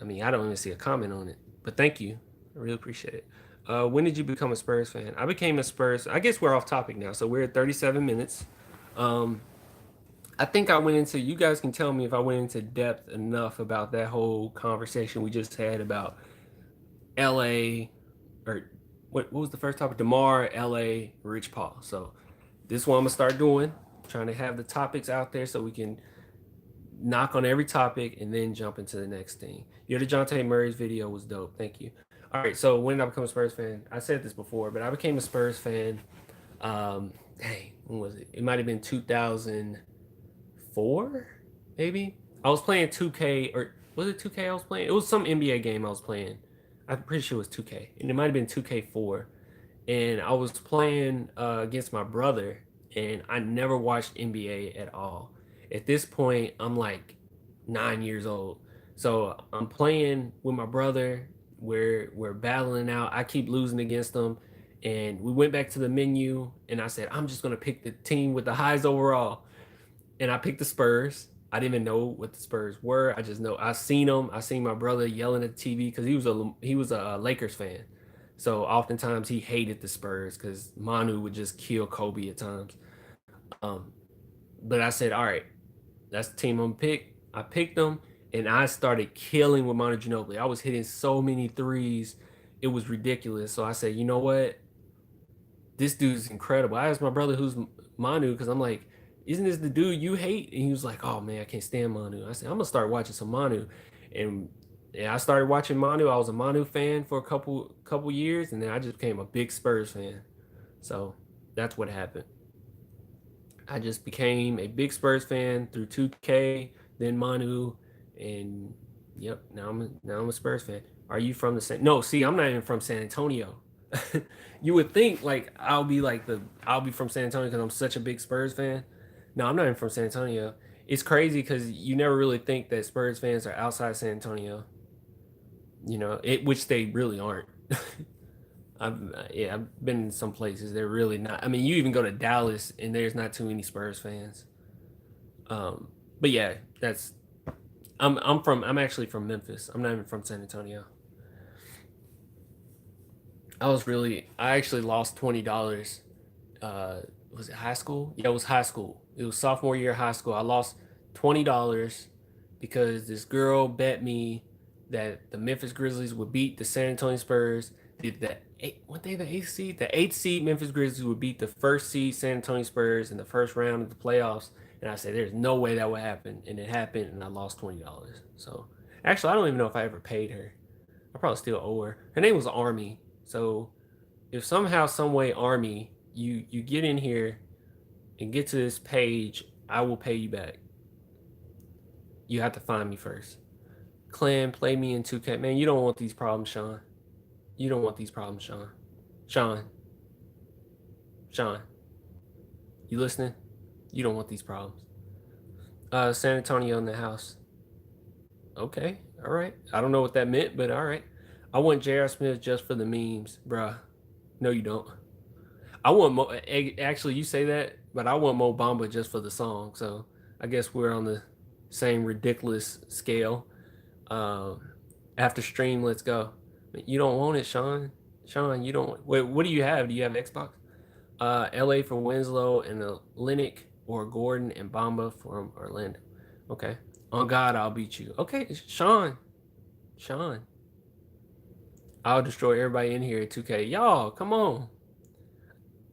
S1: I mean, I don't even see a comment on it. But thank you, I really appreciate it. When did you become a Spurs fan? I became a Spurs. I guess we're off topic now, so we're at 37 minutes. I think I went into. You guys can tell me if I went into depth enough about that whole conversation we just had about L.A. or what was the first topic? Demar, L.A., Rich Paul. So this is what I'm gonna start doing, trying to have the topics out there so we can knock on every topic and then jump into the next thing. Your DeJounte Murray's video was dope. Thank you. All right, so when did I become a Spurs fan? I said this before, but I became a Spurs fan. When was it? It might have been 2004, maybe. I was playing 2K, or was it 2K I was playing? It was some NBA game I was playing. I'm pretty sure it was 2K, and it might have been 2K4. And I was playing against my brother, and I never watched NBA at all. At this point, I'm like 9 years old. So I'm playing with my brother. We're battling out. I keep losing against him. And we went back to the menu, and I said, I'm just gonna pick the team with the highest overall. And I picked the Spurs. I didn't even know what the Spurs were. I just know I seen them. I seen my brother yelling at the TV because he was a Lakers fan. So oftentimes he hated the Spurs because Manu would just kill Kobe at times. Um, but I said, all right, that's the team I'm gonna pick. I picked them, and I started killing with Manu Ginobili. I was hitting so many threes, it was ridiculous. So I said, you know what? This dude's incredible. I asked my brother who's Manu, because I'm like, isn't this the dude you hate? And he was like, oh man, I can't stand Manu. I said, I'm gonna start watching some Manu, and I started watching Manu. I was a Manu fan for a couple years, and then I just became a big Spurs fan. So that's what happened. I just became a big Spurs fan through 2K, then Manu, and yep, now I'm a Spurs fan. Are you from the San? No, see, I'm not even from San Antonio. You would think like I'll be from San Antonio because I'm such a big Spurs fan. No, I'm not even from San Antonio. It's crazy because you never really think that Spurs fans are outside San Antonio. Which they really aren't. I've been in some places they're really not. I mean, you even go to Dallas and there's not too many Spurs fans. But yeah, I'm actually from Memphis. I'm not even from San Antonio. I actually lost $20. Uh, was it high school? Yeah, it was high school. It was sophomore year of high school. I lost $20 because this girl bet me that the Memphis Grizzlies would beat the San Antonio Spurs. The eight, what they the eighth seed? The eighth seed Memphis Grizzlies would beat the first seed San Antonio Spurs in the first round of the playoffs. And I said, "There's no way that would happen," and it happened, and I lost $20. So actually, I don't even know if I ever paid her. I probably still owe her. Her name was Army. So if somehow, some way, Army, you get in here and get to this page, I will pay you back. You have to find me first. Clan, play me in 2K. Man, you don't want these problems, Sean. You don't want these problems, Sean. Sean, Sean, you listening? You don't want these problems. San Antonio in the house. Okay, all right. I don't know what that meant, but all right. I want J.R. Smith just for the memes, bruh. No, you don't. I want actually, you say that, but I want Mo Bamba just for the song. So I guess we're on the same ridiculous scale. Um, After stream, let's go. You don't want it, Sean. Sean, you don't. Wait, what do you have? Do you have Xbox? LA for Winslow and Linux or Gordon and Bamba from Orlando. Okay. On God, I'll beat you. Okay, Sean. Sean. I'll destroy everybody in here at 2K. Y'all, come on.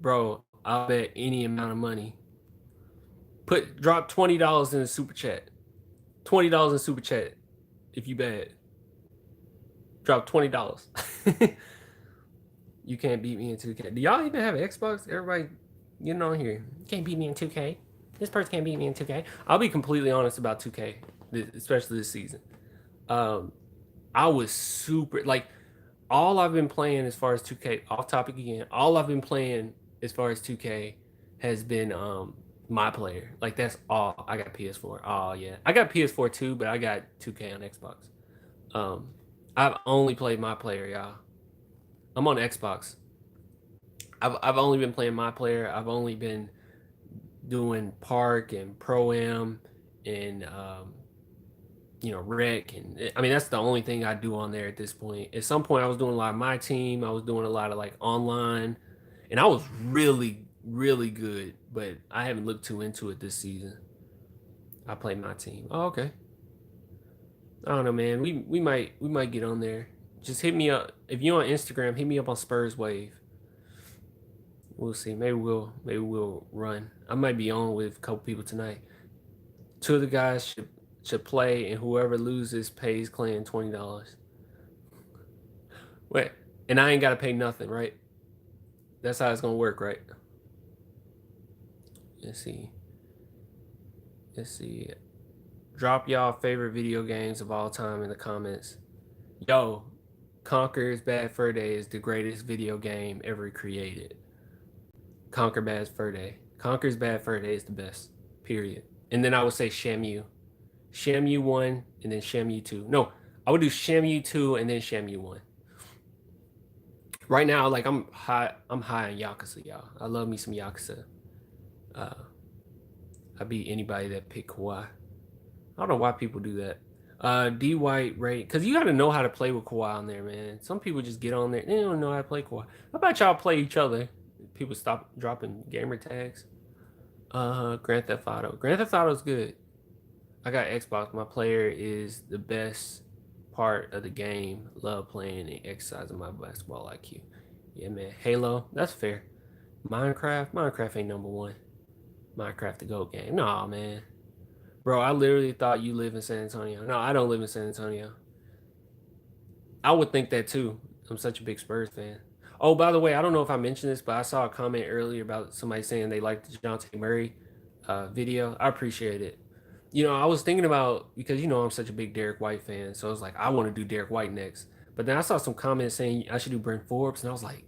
S1: Bro, I'll bet any amount of money. Drop $20 in the super chat. $20 in super chat if you bet. Drop $20. You can't beat me in 2K. Do y'all even have Xbox? Everybody getting on here. You can't beat me in 2K. This person can't beat me in 2K. I'll be completely honest about 2K, especially this season. Um, I was super like all I've been playing as far as 2K, off topic again. All I've been playing as far as 2K has been my player. Like that's all. I got PS4. Oh yeah, I got PS4 too, but I got 2K on Xbox. Um, I've only played my player, y'all. I'm on Xbox. I've only been playing my player. I've only been doing park and pro am and rec, and I mean that's the only thing I do on there at this point. At some point, I was doing a lot of my team. I was doing a lot of like online, and I was really good. But I haven't looked too into it this season. I played my team. Oh, okay. I don't know, man. We might get on there. Just hit me up if you're on Instagram. Hit me up on Spurs Wave. We'll see. Maybe we'll run. I might be on with a couple people tonight. Two of the guys should play, and whoever loses pays Clan $20. Wait, and I ain't gotta pay nothing, right? That's how it's gonna work, right? Let's see. Let's see. Drop y'all favorite video games of all time in the comments. Yo, Conker's Bad Fur Day is the greatest video game ever created. Conker Bad Fur Day. Conker's Bad Fur Day is the best. Period. And then I would say Shamu. Shamu 1 and then Shamu 2. No, I would do Shamu 2 and then Shamu 1. Right now, like I'm high on Yakuza, y'all. I love me some Yakuza. Uh, I beat anybody that picked Kawhi. I don't know why people do that. D White rate, because you got to know how to play with Kawhi on there, man. Some people just get on there, they don't know how to play Kawhi. How about y'all play each other? People stop dropping gamer tags. Grand Theft Auto. Grand Theft Auto is good. I got Xbox. My player is the best part of the game. Love playing and exercising my basketball IQ. Yeah, man. Halo, that's fair. Minecraft ain't number one. Minecraft the GOAT game. Nah, man. Bro, I literally thought you live in San Antonio. No, I don't live in San Antonio. I would think that too. I'm such a big Spurs fan. Oh, by the way, I don't know if I mentioned this, but I saw a comment earlier about somebody saying they liked the Dejounte Murray video. I appreciate it. I was thinking about because I'm such a big Derek White fan, so I was like, I want to do Derek White next. But then I saw some comments saying I should do Brent Forbes, and I was like,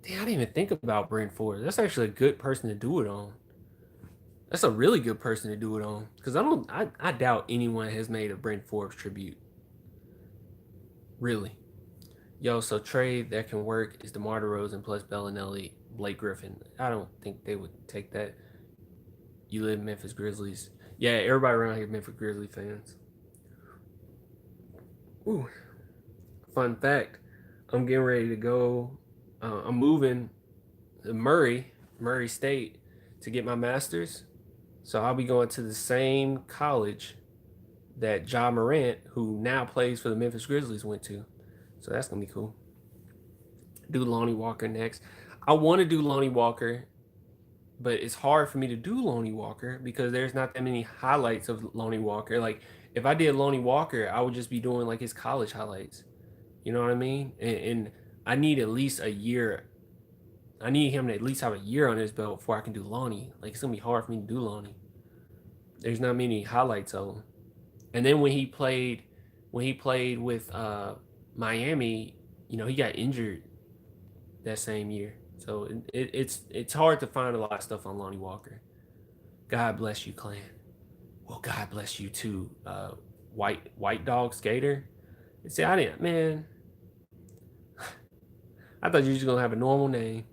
S1: damn, I didn't even think about Brent Forbes. That's actually a good person to do it on. That's a really good person to do it on because I doubt anyone has made a Brent Forbes tribute. Really. Yo, so trade that can work is DeMar DeRozan plus Bellinelli, Blake Griffin. I don't think they would take that. You live in Memphis Grizzlies. Yeah, everybody around here Memphis Grizzly fans. Ooh, fun fact. I'm getting ready to go. I'm moving to Murray State, to get my master's. So I'll be going to the same college that Ja Morant, who now plays for the Memphis Grizzlies, went to. So that's gonna be cool. Do Lonnie Walker next. I want to do Lonnie Walker, but it's hard for me to do Lonnie Walker because there's not that many highlights of Lonnie Walker. Like if I did Lonnie Walker, I would just be doing like his college highlights. You know what I mean? And I need at least a year. I need him to at least have a year on his belt before I can do Lonnie. Like it's gonna be hard for me to do Lonnie. There's not many highlights of him. And then when he played with Miami, you know, he got injured that same year. So it's hard to find a lot of stuff on Lonnie Walker. God bless you, Clan. Well, God bless you too, White Dog Skater. See, I didn't, man. I thought you were just gonna have a normal name.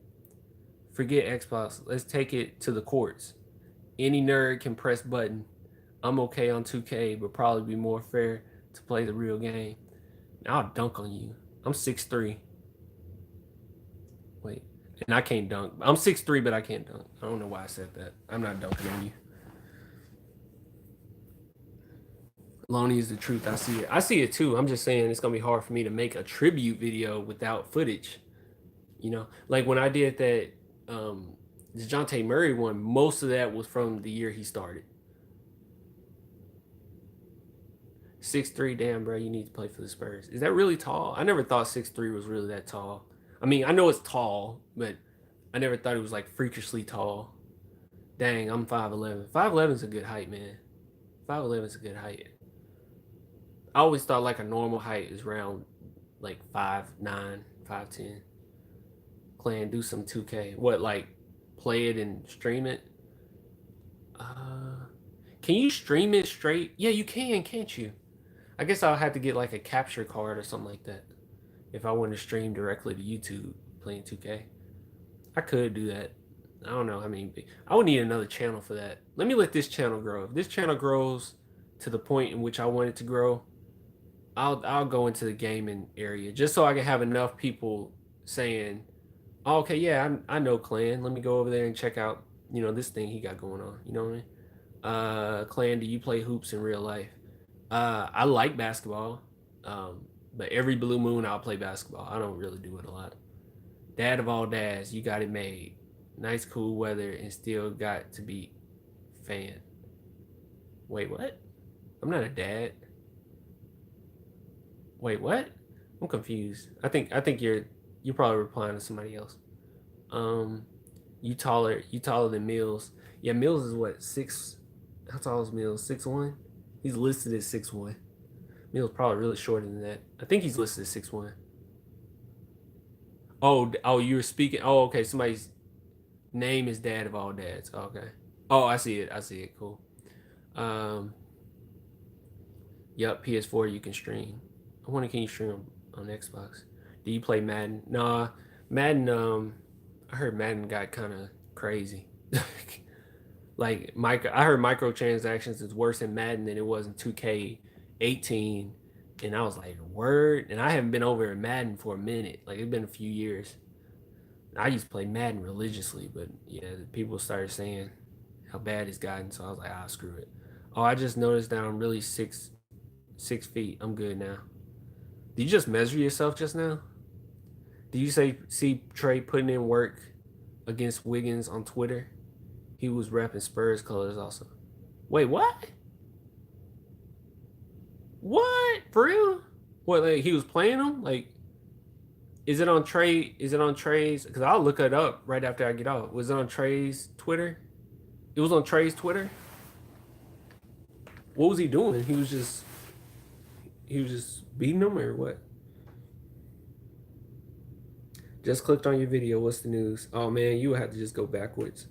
S1: Forget Xbox. Let's take it to the courts. Any nerd can press button. I'm okay on 2K, but probably be more fair to play the real game. I'll dunk on you. I'm 6'3". Wait, and I can't dunk. I'm 6'3", but I can't dunk. I don't know why I said that. I'm not dunking on you. Lonnie is the truth. I see it. I see it too. I'm just saying it's gonna be hard for me to make a tribute video without footage. You know, like when I did that DeJounte Murray one, most of that was from the year he started. 6'3", damn, bro, you need to play for the Spurs. Is that really tall? I never thought 6'3" was really that tall. I mean, I know it's tall, but I never thought it was like freakishly tall. Dang, I'm 5'11". 5'11 is a good height, man. 5'11 is a good height. I always thought like a normal height is around like 5'9", 5'10". Clan, do some 2K. What, like play it and stream it? Can you stream it straight? Yeah, you can, can't you? I guess I'll have to get like a capture card or something like that if I want to stream directly to YouTube playing 2K. I could do that. I don't know. I mean, I would need another channel for that. Let me let this channel grow. If this channel grows to the point in which I want it to grow, I'll go into the gaming area just so I can have enough people saying, oh, okay, yeah, I know Clan. Let me go over there and check out, you know, this thing he got going on. You know what I mean? Clan, do you play hoops in real life? I like basketball, but every blue moon I'll play basketball. I don't really do it a lot. Dad of all dads, you got it made. Nice cool weather and still got to be fan. Wait, what? I'm not a dad. Wait, what? I'm confused. I think you're probably replying to somebody else. Um, you taller than Mills. Yeah, Mills is what, six? How tall is Mills? 6'1". He's listed as 6'1". Mills probably really shorter than that. I think he's listed as 6'1". Oh, you were speaking. Oh, okay. Somebody's name is Dad of all dads. Okay. Oh, I see it. I see it. Cool. Um, yep. PS4 you can stream. I wonder, can you stream on Xbox? Do you play Madden? Nah, Madden. I heard Madden got kind of crazy. Like I heard microtransactions is worse in Madden than it was in 2K18, and I was like, word. And I haven't been over in Madden for a minute. Like it's been a few years. I used to play Madden religiously, but yeah, people started saying how bad it's gotten, so I was like, ah, screw it. Oh, I just noticed that I'm really 6 feet. I'm good now. Did you just measure yourself just now? Did you see Trey putting in work against Wiggins on Twitter? He was repping Spurs colors also. Wait, what? What? For real? What? Like he was playing them? Like, is it on Trey? Is it on Trey's? Because I'll look it up right after I get off. Was it on Trey's Twitter? It was on Trey's Twitter. What was he doing? He was just beating them or what? Just clicked on your video. What's the news? Oh man, you would have to just go backwards.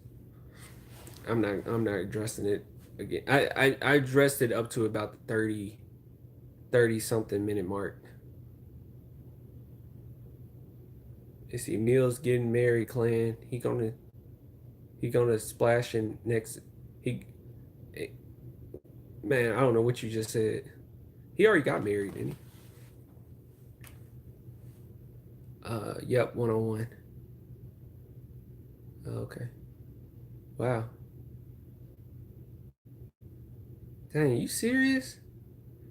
S1: I'm not addressing it again. I addressed it up to about the 30 something minute mark. You see Mills getting married, Clan. He gonna splash in next. He Man, I don't know what you just said. He already got married, didn't he? Yep, 101. Okay. Wow. Dang, you serious?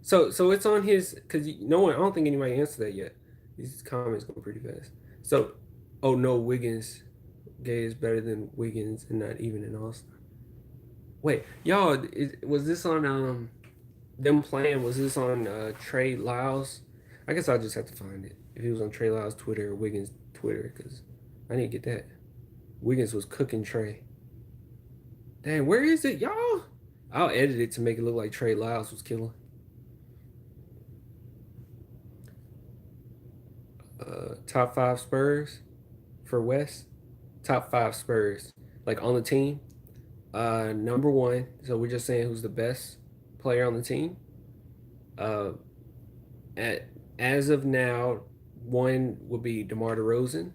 S1: So it's on his because no one. I don't think anybody answered that yet. These comments go pretty fast. So, oh no, Wiggins Gay is better than Wiggins and not even an All Star. Wait, y'all, was this on them playing? Was this on Trey Lyles? I guess I'll just have to find it if it was on Trey Lyles' Twitter or Wiggins' Twitter because I didn't get that. Wiggins was cooking Trey. Dang, where is it, y'all? I'll edit it to make it look like Trey Lyles was killing. Top five Spurs for West. Top five Spurs, like on the team. Number one. So we're just saying who's the best player on the team. Uh, at as of now, one would be DeMar DeRozan.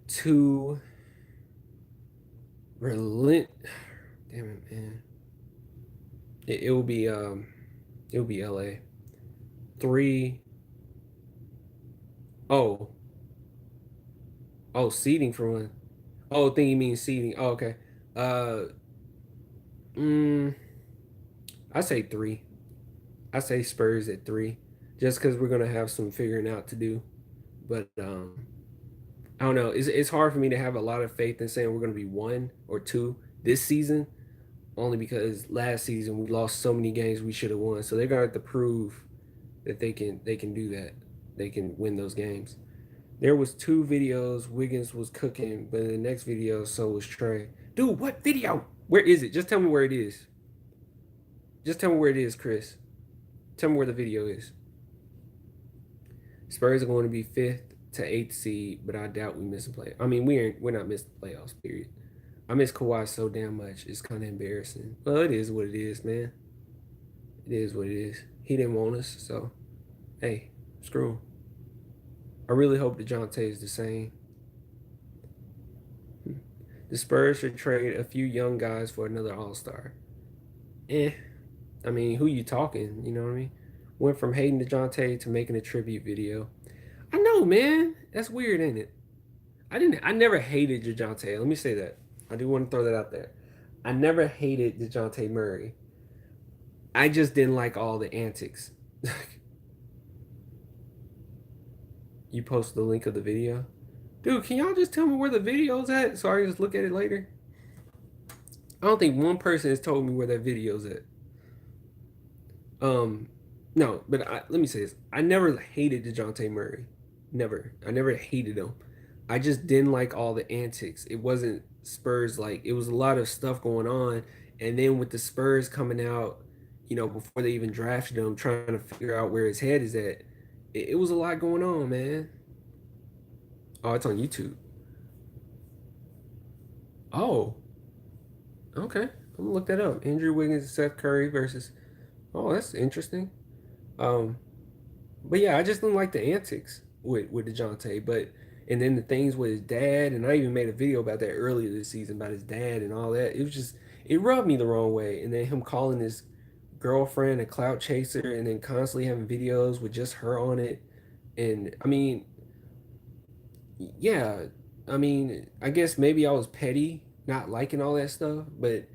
S1: Two, relent. Damn it, man. It will be LA. Three, oh seeding for one. Oh, I think you mean seeding. Oh, okay. Uh, mm, I say three. I say Spurs at three, just because we're gonna have some figuring out to do. But I don't know. It's hard for me to have a lot of faith in saying we're gonna be one or two this season, only because last season we lost so many games we should have won. So they're gonna have to prove that they can do that. They can win those games. There was two videos Wiggins was cooking, but in the next video so was Trey. Dude, what video? Where is it? Just tell me where it is. Just tell me where it is, Chris. Tell me where the video is. Spurs are going to be fifth to eighth seed, but I doubt we miss a play. I mean, we're not missing playoffs. Period. I miss Kawhi so damn much. It's kind of embarrassing. Well, it is what it is, man. It is what it is. He didn't want us, so hey, screw him. I really hope DeJounte is the same. The Spurs should trade a few young guys for another All Star. Eh. I mean, who you talking? You know what I mean? Went from hating DeJounte to making a tribute video. I know, man. That's weird, ain't it? I never hated DeJounte. Let me say that. I do want to throw that out there. I never hated DeJounte Murray. I just didn't like all the antics. You post the link of the video? Dude, can y'all just tell me where the video's at so I can just look at it later? I don't think one person has told me where that video's at. Um, no, but let me say this. I never hated DeJounte Murray. Never. I never hated him. I just didn't like all the antics. It wasn't Spurs like it was a lot of stuff going on. And then with the Spurs coming out, before they even drafted him, trying to figure out where his head is at, it was a lot going on, man. Oh, it's on YouTube. Oh, okay. I'm gonna look that up. Andrew Wiggins and Seth Curry versus. Oh, that's interesting. Um, But yeah, I just didn't like the antics with Dejounte. But and then the things with his dad, and I even made a video about that earlier this season about his dad and all that. It was just it rubbed me the wrong way. And then him calling his girlfriend a clout chaser, and then constantly having videos with just her on it. And I mean, yeah, I mean, I guess maybe I was petty, not liking all that stuff, but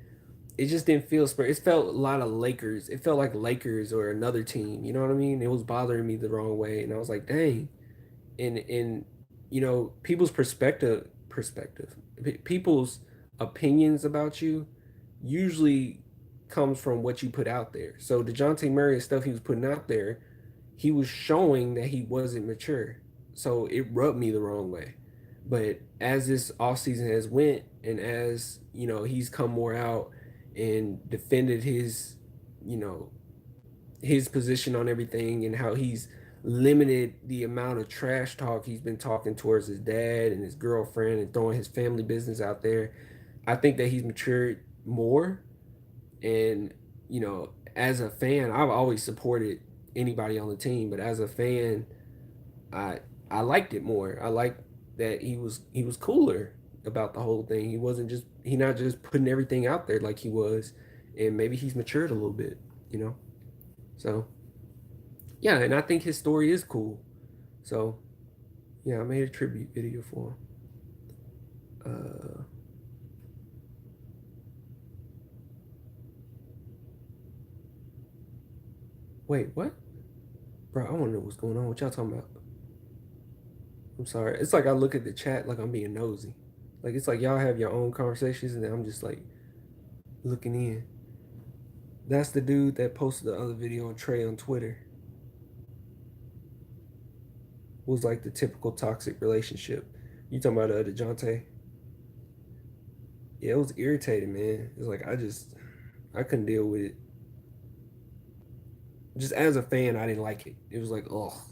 S1: it just didn't feel Spurs. It felt a lot of Lakers. It felt like Lakers or another team. You know what I mean? It was bothering me the wrong way, and I was like, dang. And people's people's opinions about you usually comes from what you put out there. So DeJounte Murray and stuff he was putting out there, he was showing that he wasn't mature. So it rubbed me the wrong way. But as this offseason has went and as, he's come more out and defended you know, his position on everything and how he's limited the amount of trash talk he's been talking towards his dad and his girlfriend and throwing his family business out there. I think that he's matured more. And, as a fan, I've always supported anybody on the team, but as a fan, I liked it more. I liked that he was cooler about the whole thing. He not just putting everything out there like he was, and maybe he's matured a little bit, you know. So yeah, and I think his story is cool. So Yeah, I made a tribute video for him. Wait, what? Bro, I want to know what's going on. What y'all talking about? I'm sorry. It's like I look at the chat like I'm being nosy. Like it's like y'all have your own conversations and then I'm just like looking in. That's the dude that posted the other video on Trey on Twitter. Was like the typical toxic relationship. You talking about DeJounte? Yeah, it was irritating, man. It's like I couldn't deal with it. Just as a fan, I didn't like it. It was like, oh,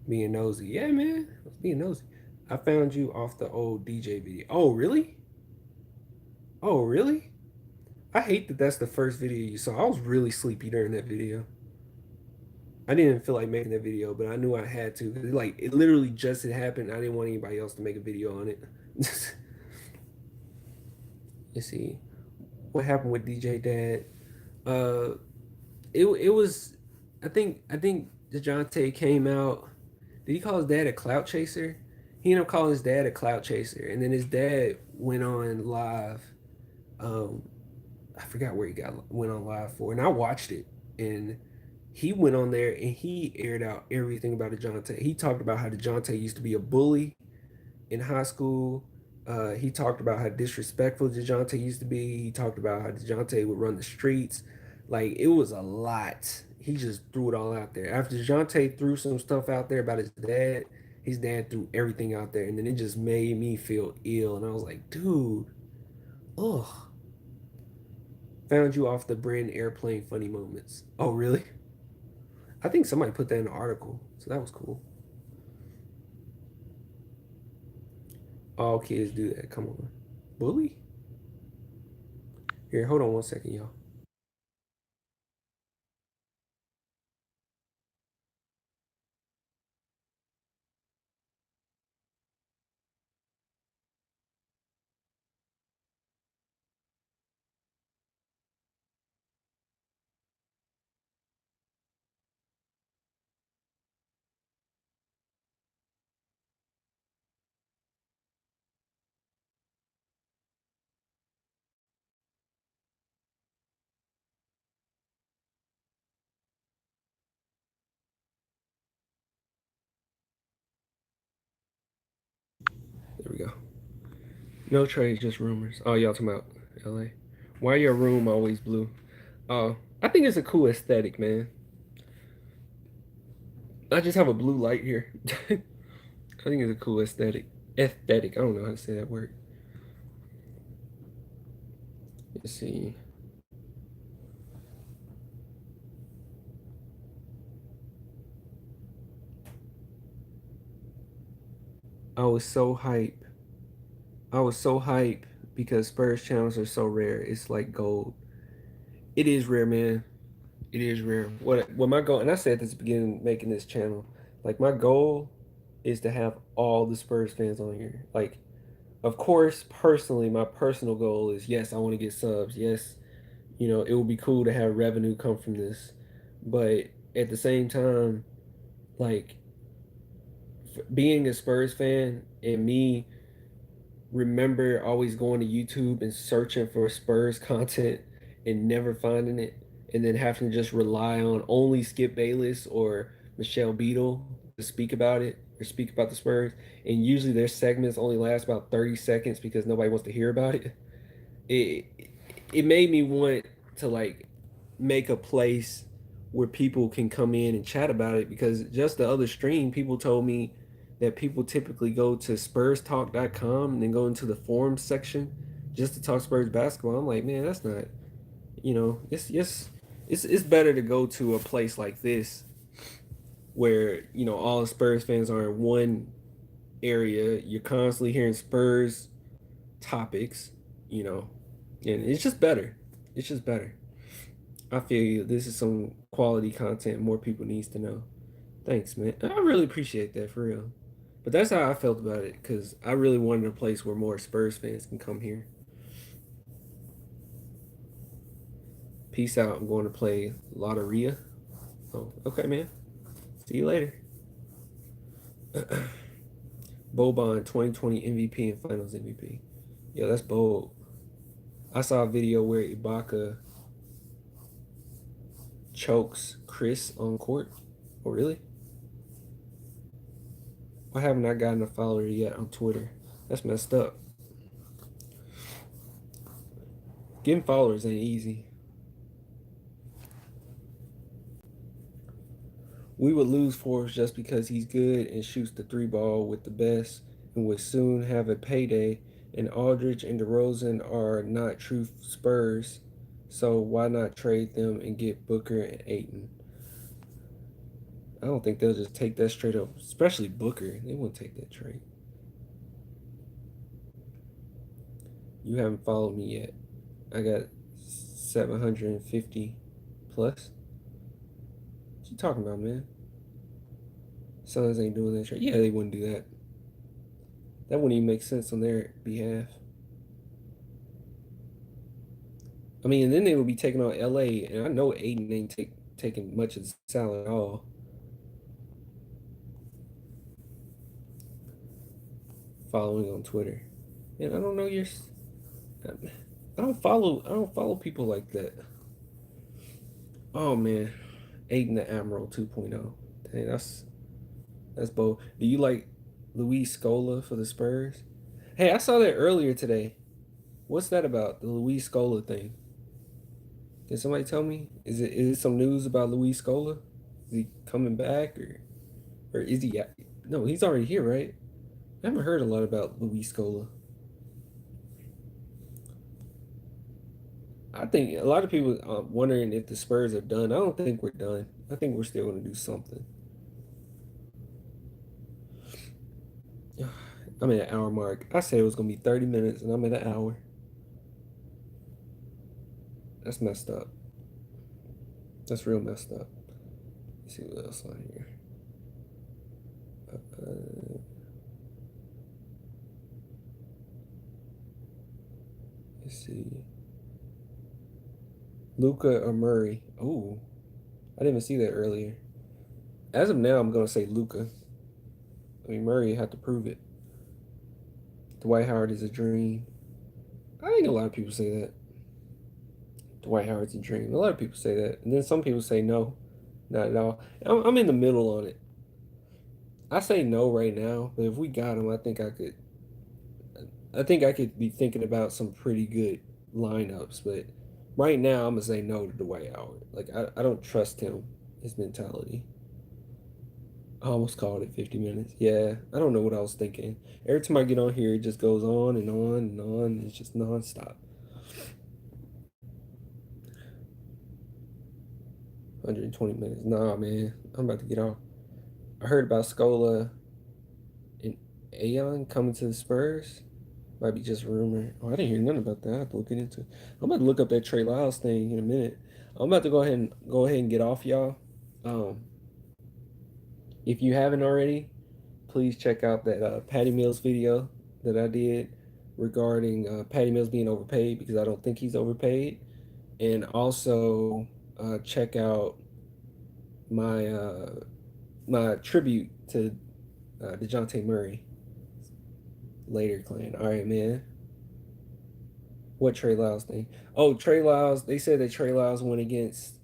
S1: being nosy. Yeah, man, I was being nosy. I found you off the old DJ video. Oh, really? Oh, really? I hate that that's the first video you saw. I was really sleepy during that video. I didn't feel like making that video, but I knew I had to. Like it literally just had happened. I didn't want anybody else to make a video on it. Let's see what happened with DJ Dad. Uh, it was. I think DeJounte came out. Did he call his dad a clout chaser? He ended up calling his dad a clout chaser, and then his dad went on live. Um, I forgot where he went on live for, and I watched it, and he went on there and he aired out everything about DeJounte. He talked about how DeJounte used to be a bully in high school. He talked about how disrespectful DeJounte used to be. He talked about how DeJounte would run the streets. Like it was a lot. He just threw it all out there. After DeJounte threw some stuff out there about his dad threw everything out there, and then it just made me feel ill. And I was like, dude, ugh. Found you off the Brand Airplane funny moments. Oh, really? I think somebody put that in an article, so that was cool. All kids do that. Come on. Bully? Here, hold on 1 second, y'all. There we go. No trades, just rumors. Oh, y'all talking about LA. Why your room always blue? Oh, I think it's a cool aesthetic, man. I just have a blue light here. I think it's a cool aesthetic. Aesthetic. I don't know how to say that word. Let's see. I was so hype. I was so hype because Spurs channels are so rare. It's like gold. It is rare, man. It is rare. What my goal, and I said this at the beginning making this channel, like my goal is to have all the Spurs fans on here. Like, of course, personally, my personal goal is yes, I want to get subs. Yes, it would be cool to have revenue come from this. But at the same time, like being a Spurs fan and me remember always going to YouTube and searching for Spurs content and never finding it, and then having to just rely on only Skip Bayless or Michelle Beadle to speak about it or speak about the Spurs. And usually their segments only last about 30 seconds because nobody wants to hear about it. It it made me want to like make a place where people can come in and chat about it because just the other stream people told me that people typically go to spurstalk.com and then go into the forums section just to talk Spurs basketball. I'm like, man, that's not, it's better to go to a place like this where, all the Spurs fans are in one area. You're constantly hearing Spurs topics, you know, and it's just better. It's just better. I feel this is some quality content more people needs to know. Thanks, man. I really appreciate that for real. But that's how I felt about it because I really wanted a place where more Spurs fans can come here. Peace out. I'm going to play Lotteria. Oh, okay, man. See you later. Boban 2020 MVP and Finals MVP. Yeah, that's bold. I saw a video where Ibaka chokes Chris on court. Oh, really? Why haven't I gotten a follower yet on Twitter? That's messed up. Getting followers ain't easy. We would lose Forbes just because he's good and shoots the three ball with the best and would soon have a payday. And Aldridge and DeRozan are not true Spurs, so why not trade them and get Booker and Aiton? I don't think they'll just take that straight up, especially Booker. They won't take that trade. You haven't followed me yet. I got 750 plus. What you talking about, man? Suns ain't doing that trade. Yeah, they wouldn't do that. That wouldn't even make sense on their behalf. I mean, and then they would be taking on LA, and I know Aiden ain't taking much of the salary at all. Following on Twitter, and I don't know your. I don't follow people like that. Oh man, Aiden the Admiral 2.0. Dang, that's bold. Do you like Luis Scola for the Spurs? Hey, I saw that earlier today. What's that about? The Luis Scola thing? Can somebody tell me? Is it some news about Luis Scola? Is he coming back or is he? No, he's already here, right? I haven't heard a lot about Luis Scola. I think a lot of people are wondering if the Spurs are done. I don't think we're done. I think we're still going to do something. I'm at an hour mark. I said it was going to be 30 minutes, and I'm at an hour. That's messed up. That's real messed up. Let's see what else on here. Uh, let's see. Luca or Murray? Oh, I didn't even see that earlier. As of now, I'm going to say Luca. I mean, Murray had to prove it. Dwight Howard is a dream. I think a lot of people say that. Dwight Howard's a dream. A lot of people say that. And then some people say no, not at all. I'm in the middle on it. I say no right now, but if we got him, I think I could. I think I could be thinking about some pretty good lineups, but right now I'm gonna say no to Dwight Howard. Like I don't trust him, his mentality. I almost called it 50 minutes. Yeah, I don't know what I was thinking. Every time I get on here, it just goes on and on and on. It's just nonstop. 120 minutes. Nah, man, I'm about to get off. I heard about Scola and Aeon coming to the Spurs. Might be just a rumor. Oh, I didn't hear nothing about that. I have to look into it. I'm about to look up that Trey Lyles thing in a minute. I'm about to go ahead and get off, y'all. Um, if you haven't already, please check out that Patty Mills video that I did regarding Patty Mills being overpaid because I don't think he's overpaid, and also check out my my tribute to DeJounte Murray later, Clan. All right, man. What Trey Lyles thing? Oh, Trey Lyles. They said that Trey Lyles went against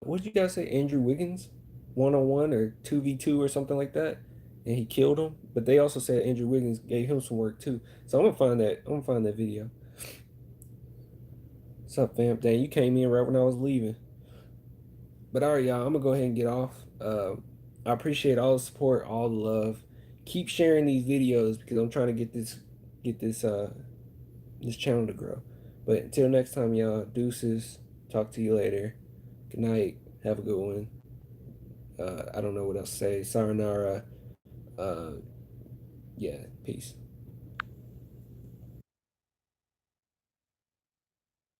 S1: what did you guys say? Andrew Wiggins, 1-on-1 or 2v2 or something like that, and he killed him. But they also said Andrew Wiggins gave him some work too. So I'm gonna find that. I'm gonna find that video. What's up, fam? Dang, you came in right when I was leaving. But all right, y'all. I'm gonna go ahead and get off. I appreciate all the support, all the love. Keep sharing these videos because I'm trying to get this channel to grow. But until next time, y'all, deuces. Talk to you later. Good night. Have a good one. I don't know what else to say. Sayonara. Uh, yeah, peace.